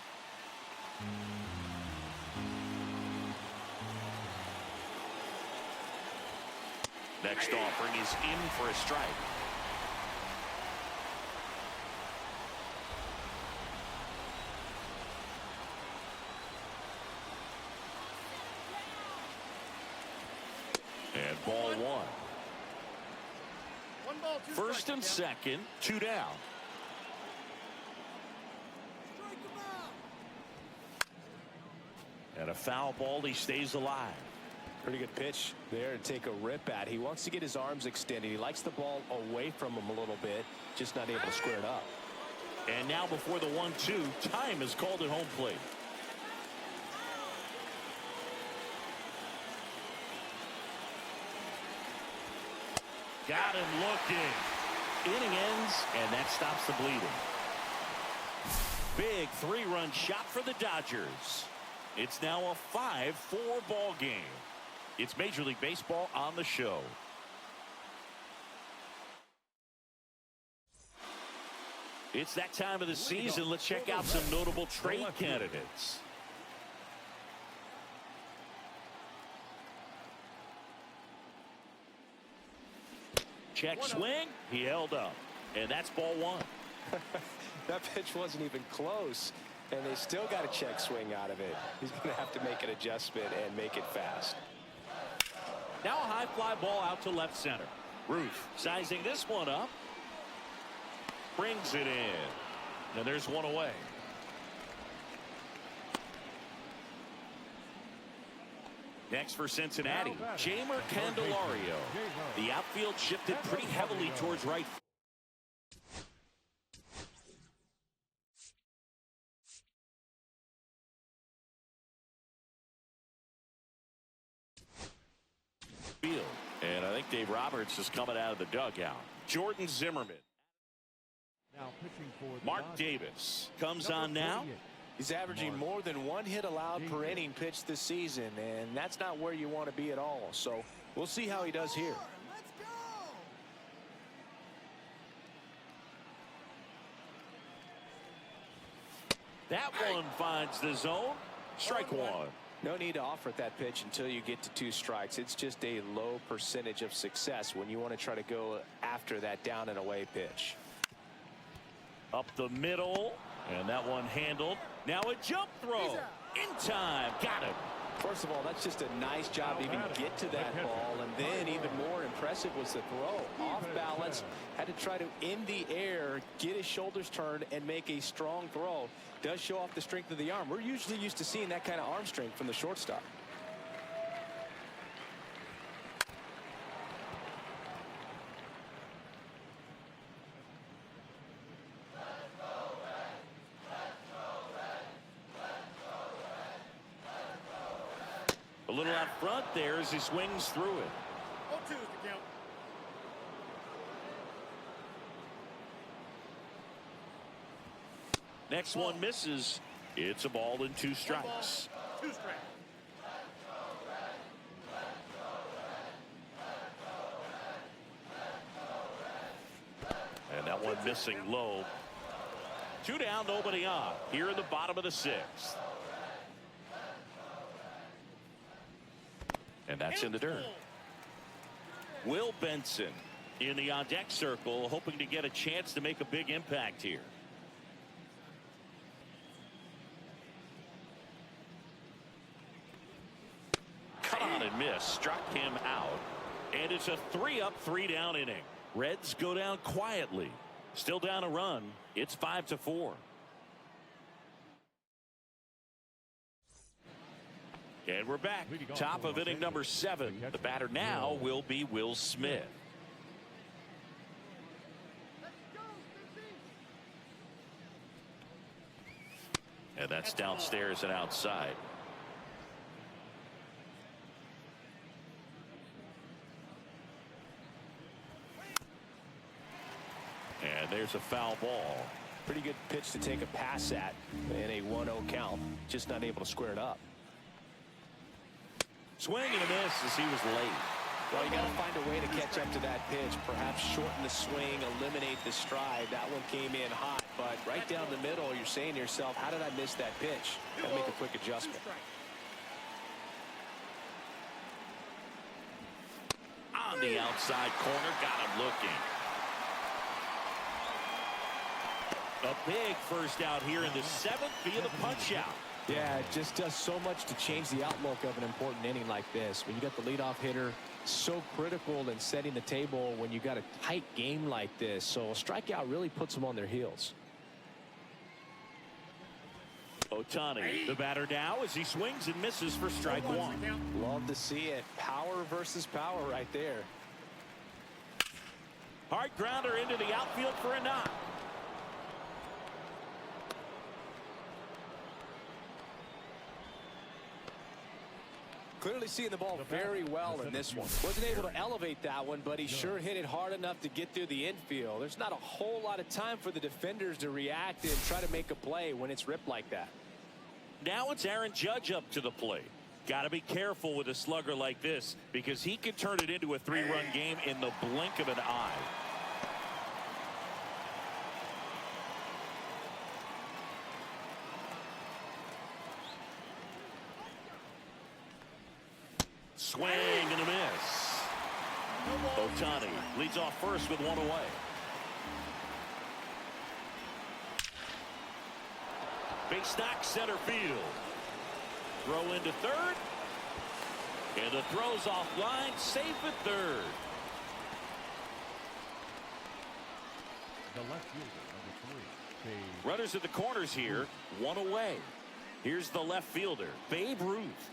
Speaker 1: Next offering is in for a strike. And ball 1.
Speaker 4: 1 ball, 2
Speaker 1: First
Speaker 4: strikes,
Speaker 1: and second, 2 down. And a foul ball, he stays alive.
Speaker 2: Pretty good pitch there to take a rip at. He wants to get his arms extended. He likes the ball away from him a little bit, just not able to square it up.
Speaker 1: And now before the 1-2, time is called at home plate. Got him looking. Inning ends, and that stops the bleeding. Big 3-run shot for the Dodgers. It's now a 5-4 ball game. It's Major League Baseball on the show. It's that time of the season. Let's check out some notable trade candidates. Check swing. He held up. And that's ball 1.
Speaker 2: That pitch wasn't even close, and they still got a check swing out of it. He's going to have to make an adjustment and make it fast.
Speaker 1: Now a high fly ball out to left center. Ruth sizing this one up. Brings it in. And there's one away. Next for Cincinnati, Jeimer Candelario. The outfield shifted pretty heavily towards right. Field. And I think Dave Roberts is coming out of the dugout. Jordan Zimmerman.
Speaker 3: Now pitching for
Speaker 1: Mark Davis comes on now.
Speaker 2: He's averaging more than 1 hit allowed per inning pitched this season, and that's not where you want to be at all. So we'll see how he does here.
Speaker 1: That one finds the zone. Strike one.
Speaker 2: No need to offer at that pitch until you get to 2 strikes. It's just a low percentage of success when you want to try to go after that down and away pitch.
Speaker 1: Up the middle, and that one handled. Now a jump throw. In time. Got him.
Speaker 2: First of all, that's just a nice job to even get to that ball, and then even more impressive was the throw. Off balance, had to try to in the air, get his shoulders turned, and make a strong throw. Does show off the strength of the arm. We're usually used to seeing that kind of arm strength from the shortstop.
Speaker 1: A little out front there as he swings through it.
Speaker 4: 0-2 is the count.
Speaker 1: Next one misses. It's a ball and 2 strikes.
Speaker 4: 2 strikes.
Speaker 1: And that one missing low. 2 down, nobody on. Here in the bottom of the 6th. And that's in the dirt. Will Benson in the on-deck circle, hoping to get a chance to make a big impact here. Cut on and miss. Struck him out. And it's a 3-up, 3-down inning. Reds go down quietly. Still down a run. It's 5-4. And we're back. Top of inning number 7. The batter now will be Will Smith. And that's downstairs and outside. And there's a foul ball.
Speaker 2: Pretty good pitch to take a pass at in a 1-0 count. Just not able to square it up.
Speaker 1: Swing and a miss as he was late.
Speaker 2: Well, you got to find a way to catch up to that pitch. Perhaps shorten the swing, eliminate the stride. That one came in hot, but right down the middle, you're saying to yourself, how did I miss that pitch? Got to make a quick adjustment.
Speaker 1: On the outside corner, got him looking. A big first out here in the 7th via the punch out.
Speaker 2: Yeah, it just does so much to change the outlook of an important inning like this. When you got the leadoff hitter, so critical in setting the table when you got a tight game like this. So a strikeout really puts them on their heels.
Speaker 1: Ohtani, the batter now as he swings and misses for strike 1.
Speaker 2: Love to see it. Power versus power right there.
Speaker 1: Hard grounder into the outfield for a knock.
Speaker 2: Clearly seeing the ball very well in this one. Wasn't able to elevate that one, but he sure hit it hard enough to get through the infield. There's not a whole lot of time for the defenders to react and try to make a play when it's ripped like that.
Speaker 1: Now it's Aaron Judge up to the plate. Got to be careful with a slugger like this because he could turn it into a 3-run game in the blink of an eye. Swing and a miss. Ohtani leads off first with 1 away. Base knock center field. Throw into third. And the throw's offline. Safe at third.
Speaker 3: The left fielder, number 3.
Speaker 1: Runners at the corners here. One away. Here's the left fielder, Babe Ruth.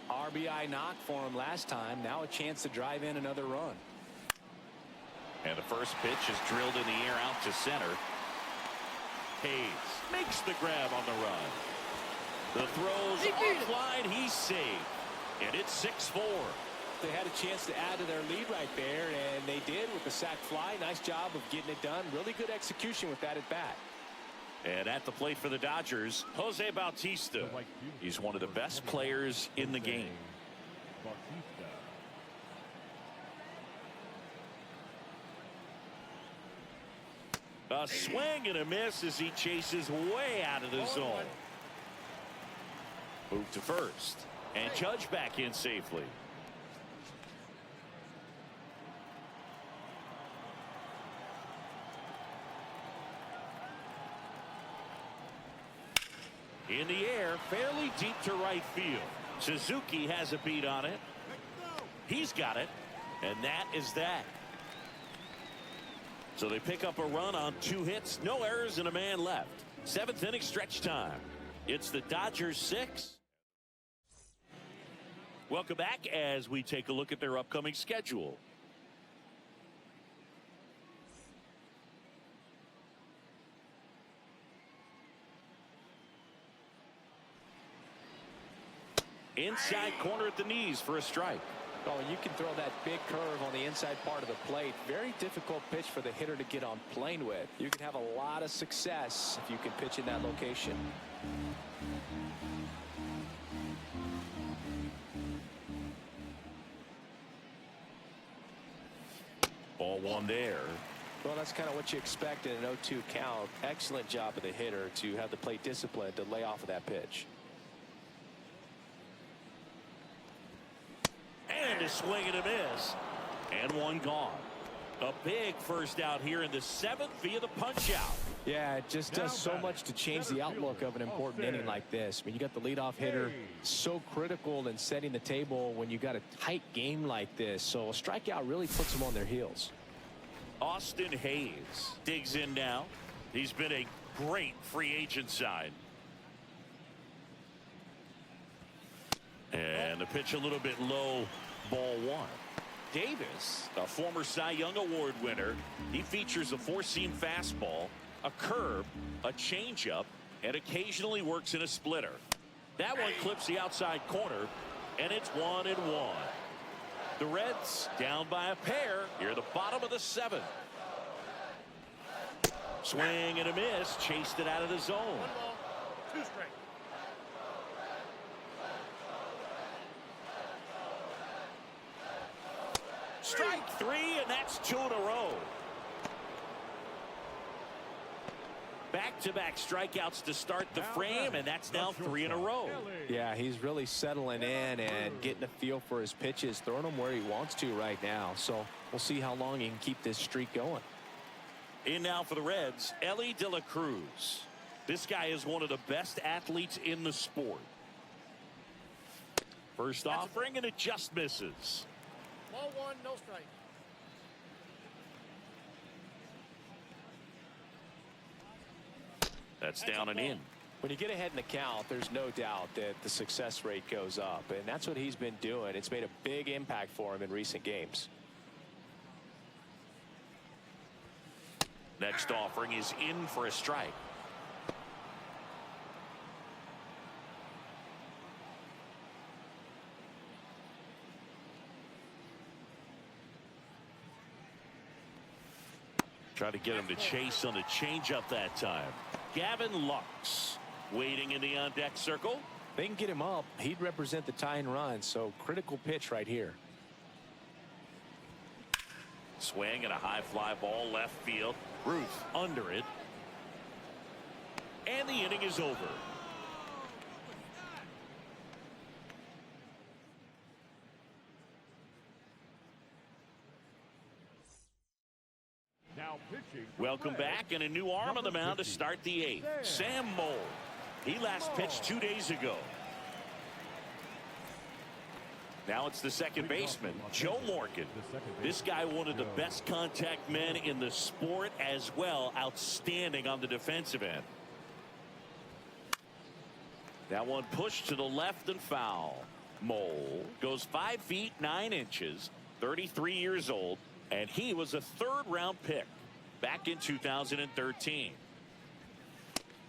Speaker 2: RBI knock for him last time. Now a chance to drive in another run.
Speaker 1: And the first pitch is drilled in the air out to center. Hayes makes the grab on the run. The throw's offline. He's safe. And it's 6-4.
Speaker 2: They had a chance to add to their lead right there, and they did with the sac fly. Nice job of getting it done. Really good execution with that at bat.
Speaker 1: And at the plate for the Dodgers, Jose Bautista. He's one of the best players in the game. A swing and a miss as he chases way out of the zone. Move to first. And Judge back in safely. In the air, fairly deep to right field. Suzuki has a beat on it. He's got it. And that is that. So they pick up a run on 2 hits, no errors, and a man left. 7th inning stretch time. It's the Dodgers 6. Welcome back as we take a look at their upcoming schedule. Inside corner at the knees for a strike.
Speaker 2: Oh, you can throw that big curve on the inside part of the plate. Very difficult pitch for the hitter to get on plane with. You can have a lot of success if you can pitch in that location.
Speaker 1: Ball one there.
Speaker 2: Well, that's kind of what you expect in an 0-2 count. Excellent job of the hitter to have the plate discipline to lay off of that pitch.
Speaker 1: And a swing and a miss. And one gone. A big first out here in the 7th via the punch out.
Speaker 2: Yeah, it just does so much to change the outlook of an important inning like this. I mean, you got the leadoff hitter, so critical in setting the table when you got a tight game like this. So a strikeout really puts them on their heels.
Speaker 1: Austin Hayes digs in now. He's been a great free agent sign. And the pitch a little bit low, ball one. Davis, a former Cy Young Award winner, he features a 4-seam fastball, a curve, a changeup, and occasionally works in a splitter. That one clips the outside corner, and it's 1-1. The Reds down by a pair here at the bottom of the 7th. Swing and a miss, chased it out of the zone.
Speaker 4: 1 ball, 2 strike.
Speaker 1: Strike 3, and that's 2 in a row. Back-to-back strikeouts to start the frame, and that's now 3 in a row.
Speaker 2: Yeah, he's really settling in and getting a feel for his pitches, throwing them where he wants to right now. So we'll see how long he can keep this streak going.
Speaker 1: In now for the Reds, Ellie De La Cruz. This guy is one of the best athletes in the sport. First offering, and it just misses.
Speaker 4: Ball 1, no strike.
Speaker 1: That's down and in.
Speaker 2: When you get ahead in the count, there's no doubt that the success rate goes up, and that's what he's been doing. It's made a big impact for him in recent games.
Speaker 1: Next offering is in for a strike. Try to get him to chase on the changeup that time. Gavin Lux waiting in the on-deck circle.
Speaker 2: They can get him up. He'd represent the tying run, so critical pitch right here.
Speaker 1: Swing and a high fly ball left field. Ruth under it. And the inning is over.
Speaker 3: Now pitching.
Speaker 1: Welcome back, and a new arm on the mound to start the 8th. Sam Moll. He last pitched 2 days ago. Now it's the second baseman, Joe Morgan. This guy, one of the best contact men in the sport as well. Outstanding on the defensive end. That one pushed to the left and foul. Mole goes 5 feet 9 inches, 33 years old, and he was a third-round pick back in 2013.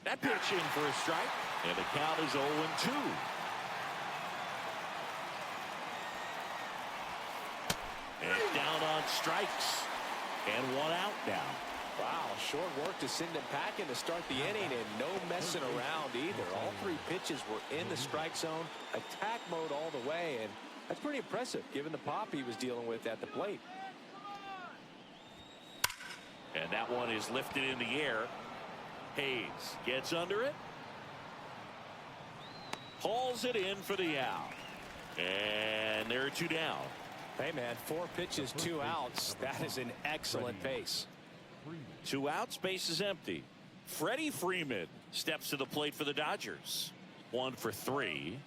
Speaker 1: That pitch in for a strike, and the count is 0-2. And down on strikes. And one out now.
Speaker 2: Wow, short work to send him packing to start the inning, and no messing around either. All 3 pitches were in the strike zone, attack mode all the way, and that's pretty impressive given the pop he was dealing with at the plate.
Speaker 1: And that one is lifted in the air. Hayes gets under it. Hauls it in for the out. And there are 2 down.
Speaker 2: Hey, man, 4 pitches, 2 outs. That is an excellent pace.
Speaker 1: 2 outs, base is empty. Freddie Freeman steps to the plate for the Dodgers. 1 for 3.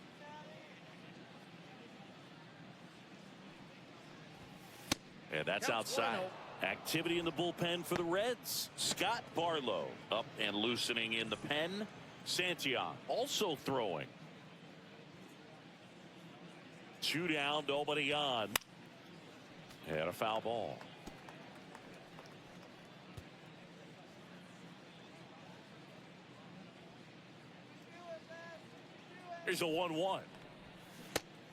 Speaker 1: And that's outside. Activity in the bullpen for the Reds. Scott Barlow up and loosening in the pen. Santillan also throwing. 2 down, nobody on. And a foul ball. Here's a 1-1.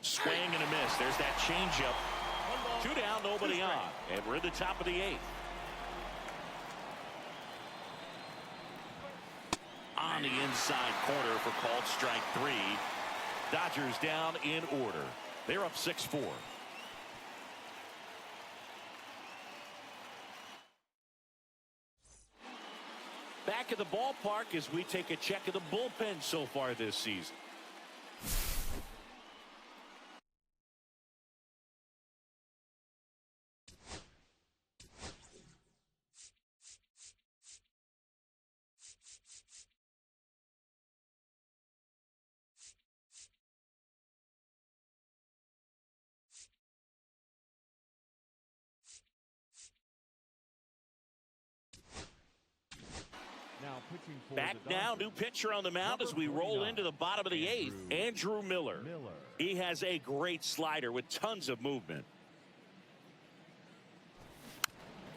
Speaker 1: Swing and a miss. There's that changeup. 2 down, nobody on. And we're at the top of the 8th. On the inside corner for called strike 3. Dodgers down in order. They're up 6-4. Back at the ballpark as we take a check of the bullpen so far this season. Back now, new pitcher on the mound as we roll into the bottom of the 8th. Andrew Miller. He has a great slider with tons of movement.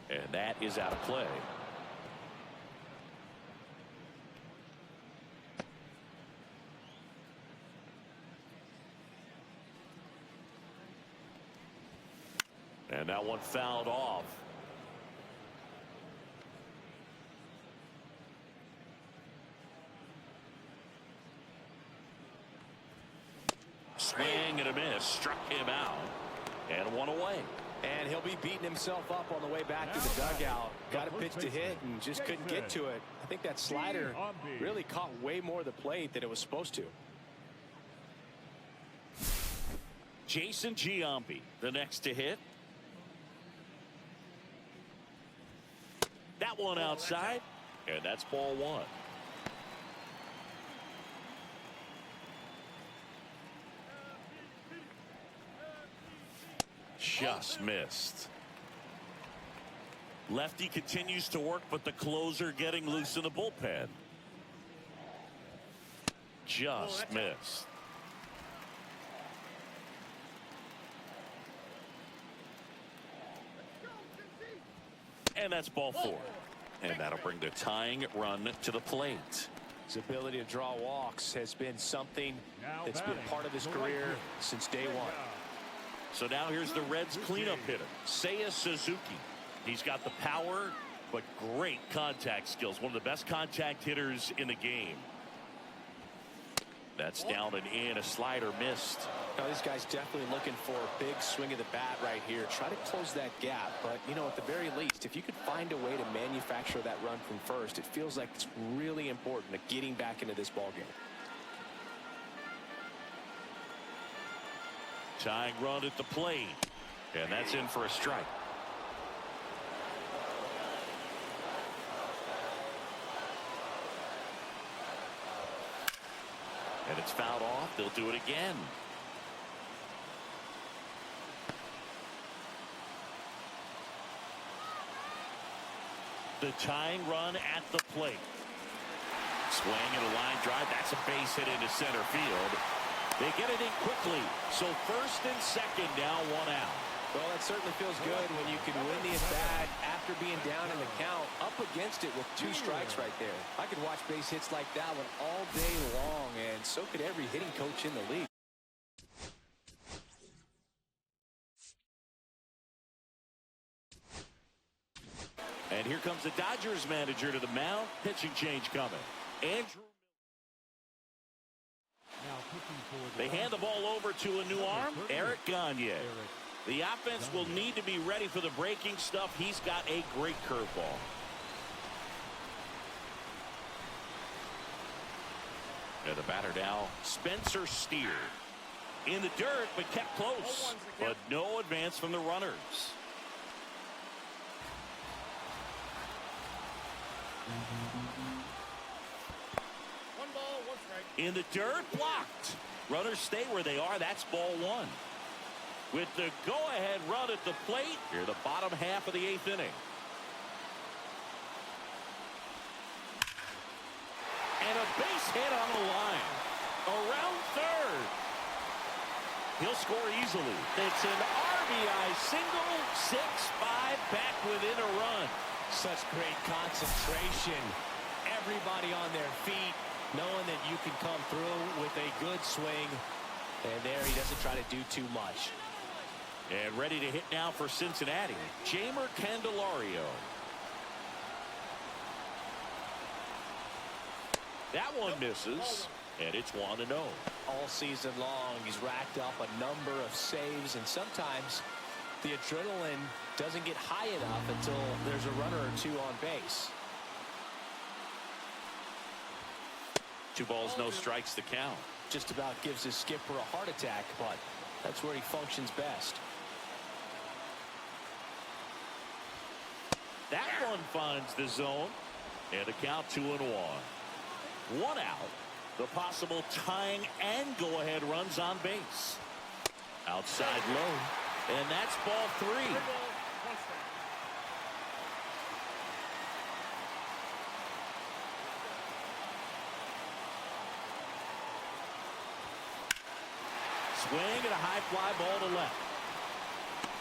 Speaker 1: And that is out of play. And that one fouled off. Swing and a miss. Struck him out. And one away.
Speaker 2: And he'll be beating himself up on the way back to the dugout. Got a pitch to hit and just couldn't get to it. I think that slider really caught way more of the plate than it was supposed to.
Speaker 1: Jason Giambi, the next to hit. That one outside. And that's ball 1. Just missed. Lefty continues to work, but the closer getting loose in the bullpen. Just missed. And that's ball 4. And that'll bring the tying run to the plate.
Speaker 2: His ability to draw walks has been something that's been part of his career since day 1.
Speaker 1: So now here's the Reds cleanup hitter, Seiya Suzuki. He's got the power, but great contact skills. One of the best contact hitters in the game. That's down and in. A slider missed.
Speaker 2: Now, this guy's definitely looking for a big swing of the bat right here. Try to close that gap. But, you know, at the very least, if you could find a way to manufacture that run from first, it feels like it's really important to getting back into this ballgame.
Speaker 1: Tying run at the plate. And that's in for a strike. it's fouled off. They'll do it again. The tying run at the plate. Swing and a line drive. That's a base hit into center field. They get it in quickly. So first and second, now one out.
Speaker 2: Well, it certainly feels good when you can win the at-bat after being down in the count, up against it with 2 strikes right there. I could watch base hits like that one all day long, and so could every hitting coach in the league.
Speaker 1: And here comes the Dodgers manager to the mound. Pitching change coming. Andrew. They hand the ball over to a new arm, Eric Gagne. The offense will need to be ready for the breaking stuff. He's got a great curveball. And the batter now, Spencer Steer. In the dirt, but kept close. But no advance from the runners.
Speaker 4: One ball, one strike.
Speaker 1: In the dirt, blocked. Runners stay where they are. That's ball 1. With the go-ahead run at the plate, here the bottom half of the 8th inning. And a base hit on the line. Around third. He'll score easily. It's an RBI single, 6-5, back within a run.
Speaker 2: Such great concentration. Everybody on their feet, knowing that you can come through with a good swing. And there he doesn't try to do too much.
Speaker 1: And ready to hit now for Cincinnati, Jeimer Candelario. That one misses, and it's 1-0.
Speaker 2: All season long, he's racked up a number of saves, and sometimes the adrenaline doesn't get high enough until there's a runner or 2 on base.
Speaker 1: 2 balls, no strikes to count.
Speaker 2: Just about gives his skipper a heart attack, but that's where he functions best.
Speaker 1: That one finds the zone, and a count 2-1. 1 out. The possible tying and go-ahead runs on base. Outside low, and that's ball 3.
Speaker 4: One ball, one strike.
Speaker 1: Swing and a high fly ball to left.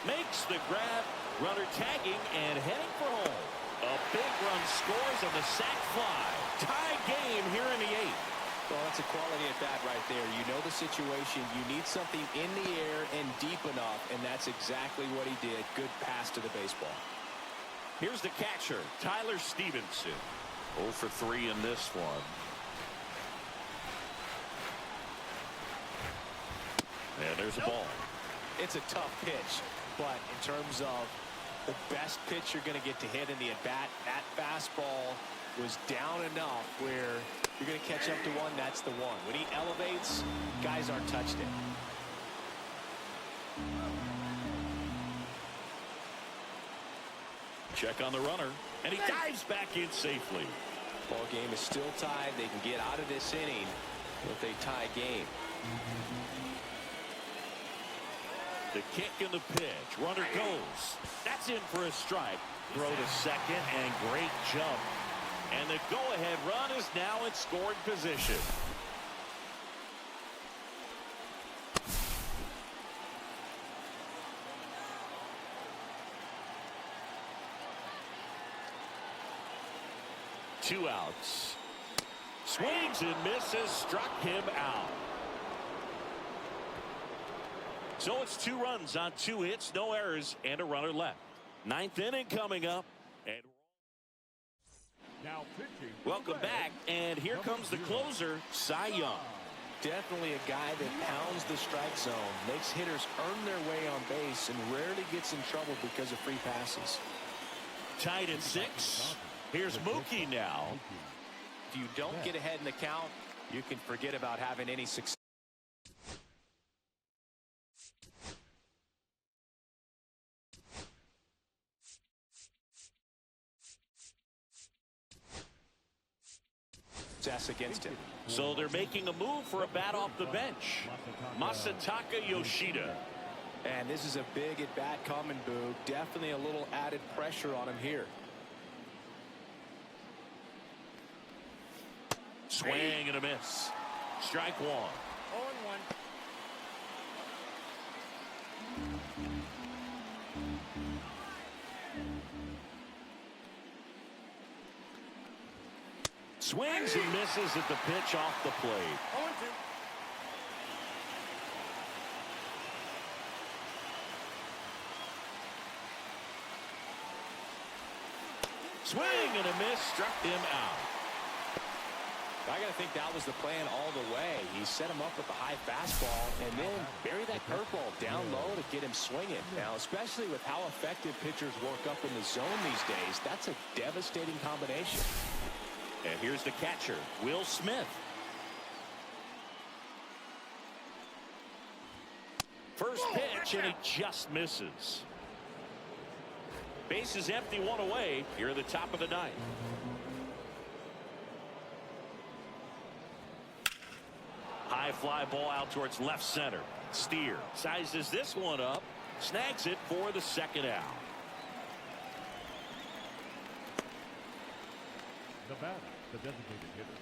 Speaker 1: Makes the grab. Runner tagging and heading for home. A big run scores on the sac fly. Tie game here in the 8th.
Speaker 2: Well, that's a quality at bat right there. You know the situation. You need something in the air and deep enough, and that's exactly what he did. Good pass to the baseball.
Speaker 1: Here's the catcher, Tyler Stevenson. 0 for 3 in this one. And there's a ball.
Speaker 2: It's a tough pitch, but in terms of the best pitch you're going to get to hit in the at-bat, that fastball was down enough where you're going to catch up to one. That's the one. When he elevates, guys aren't touched it.
Speaker 1: Check on the runner, and he dives back in safely.
Speaker 2: Ball game is still tied. They can get out of this inning with a tie game.
Speaker 1: The kick and the pitch. Runner goes. That's in for a strike. Throw to second, and great jump. And the go-ahead run is now in scoring position. Two outs. Swings and misses. Struck him out. So it's 2 runs on 2 hits, no errors, and a runner left. 9th inning coming up. And
Speaker 3: Now pitching.
Speaker 1: welcome back, and here comes the closer, Cy Young.
Speaker 2: Definitely a guy that pounds the strike zone, makes hitters earn their way on base, and rarely gets in trouble because of free passes.
Speaker 1: Tied at 6. Here's Mookie now.
Speaker 2: If you don't get ahead in the count, you can forget about having any success. success against him.
Speaker 1: So they're making a move for a bat off the bench. Masataka Yoshida.
Speaker 2: And this is a big at bat coming, Boo. Definitely a little added pressure on him here.
Speaker 1: Swing and a miss. Strike one.
Speaker 4: 0-1.
Speaker 1: Swings and misses at the pitch off the plate.
Speaker 4: 0-2.
Speaker 1: Swing and a miss, struck him out.
Speaker 2: I got to think that was the plan all the way. He set him up with the high fastball and then bury that curveball down low to get him swinging. Now, especially with how effective pitchers work up in the zone these days, that's a devastating combination.
Speaker 1: And here's the catcher, Will Smith. First pitch, and he just misses. Base is empty, one away here at the top of the ninth. High fly ball out towards left center. Steer sizes this one up, snags it for the second out.
Speaker 3: The batter, the designated hitter.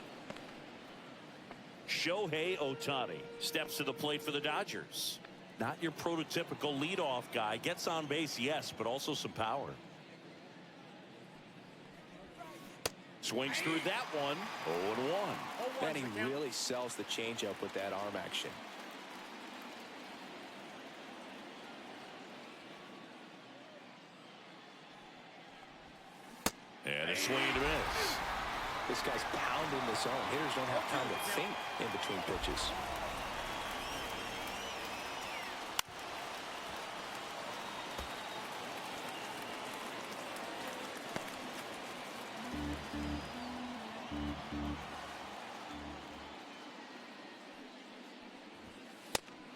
Speaker 1: Shohei Ohtani steps to the plate for the Dodgers. Not your prototypical leadoff guy. Gets on base, yes, but also some power. Swings through that one. 0-1.
Speaker 2: And he really sells the changeup with that arm action.
Speaker 1: And a swing and a miss.
Speaker 2: This guy's pounding the zone. Hitters don't have time to think in between pitches.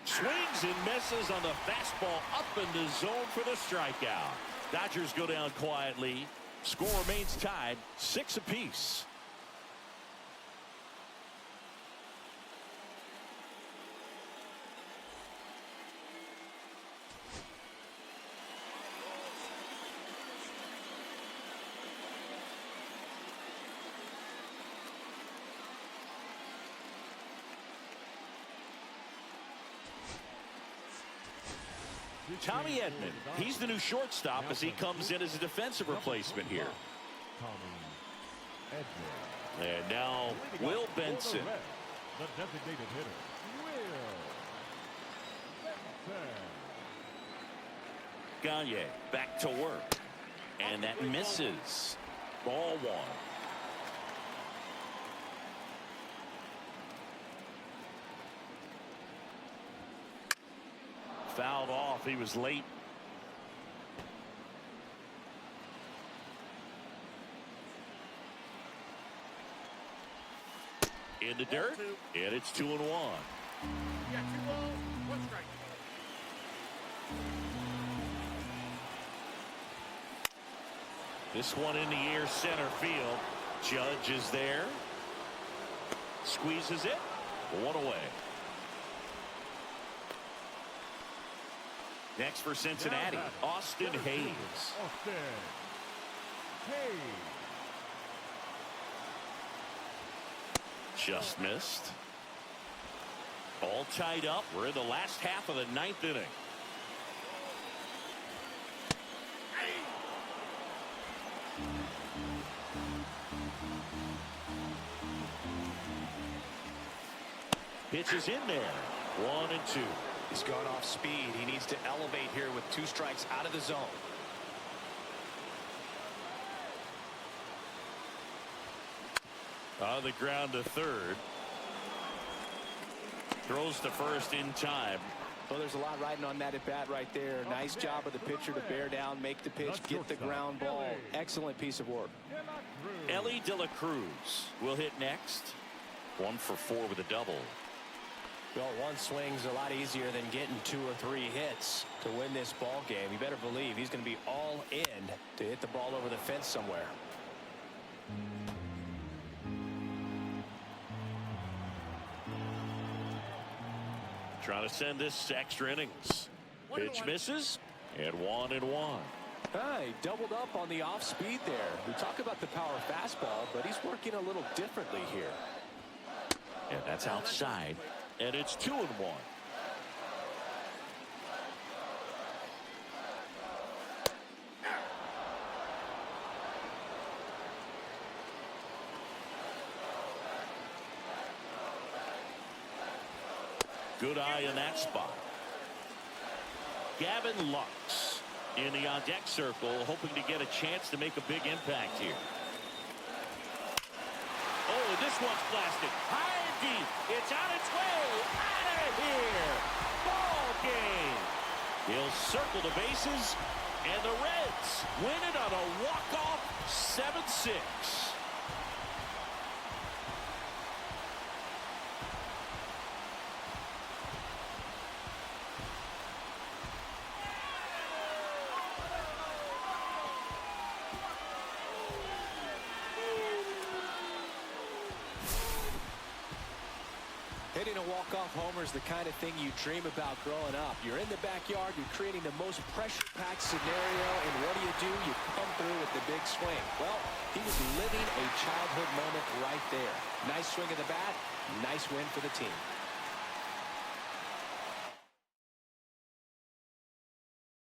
Speaker 1: Swings and misses on the fastball up in the zone for the strikeout. Dodgers go down quietly. Score remains tied, 6 apiece. Tommy Edman, he's the new shortstop as he comes in as a defensive replacement here. And now Will Benson.
Speaker 3: The designated hitter, Will Benson.
Speaker 1: Gagne back to work. And that misses. Ball one. Fouled off. He was late. In the dirt. And it's 2-1.
Speaker 4: Yeah, 2 balls, 1 strike.
Speaker 1: This one in the air, center field. Judge is there. Squeezes it. 1 away. Next for Cincinnati, Austin Hayes.
Speaker 3: Austin Hayes.
Speaker 1: Just missed. All tied up. We're in the last half of the 9th inning. Pitches in there. 1-2.
Speaker 2: He's gone off speed. He needs to elevate here with 2 strikes out of the zone.
Speaker 1: On the ground to third. Throws to first in time.
Speaker 2: Well, there's a lot riding on that at bat right there. Nice job of the pitcher to bear down, make the pitch, get the ground ball. Excellent piece of work.
Speaker 1: Ellie De La Cruz will hit next. 1 for 4 with a double.
Speaker 2: Well, 1 swing's a lot easier than getting 2 or 3 hits to win this ball game. You better believe he's going to be all in to hit the ball over the fence somewhere.
Speaker 1: Trying to send this to extra innings. Pitch misses, and 1-1.
Speaker 2: He doubled up on the off speed there. We talk about the power fastball, but he's working a little differently here.
Speaker 1: And that's outside, and it's 2-1. Good eye in that spot. Gavin Lux in the on-deck circle, hoping to get a chance to make a big impact here. Oh, this one's blasted. High and deep. It's on its way. Out of here. Ball game. He'll circle the bases, and the Reds win it on a walk-off 7-6.
Speaker 2: Hitting a walk-off homer is the kind of thing you dream about growing up. You're in the backyard, you're creating the most pressure-packed scenario, and what do? You come through with the big swing. Well, he was living a childhood moment right there. Nice swing of the bat, nice win for the team.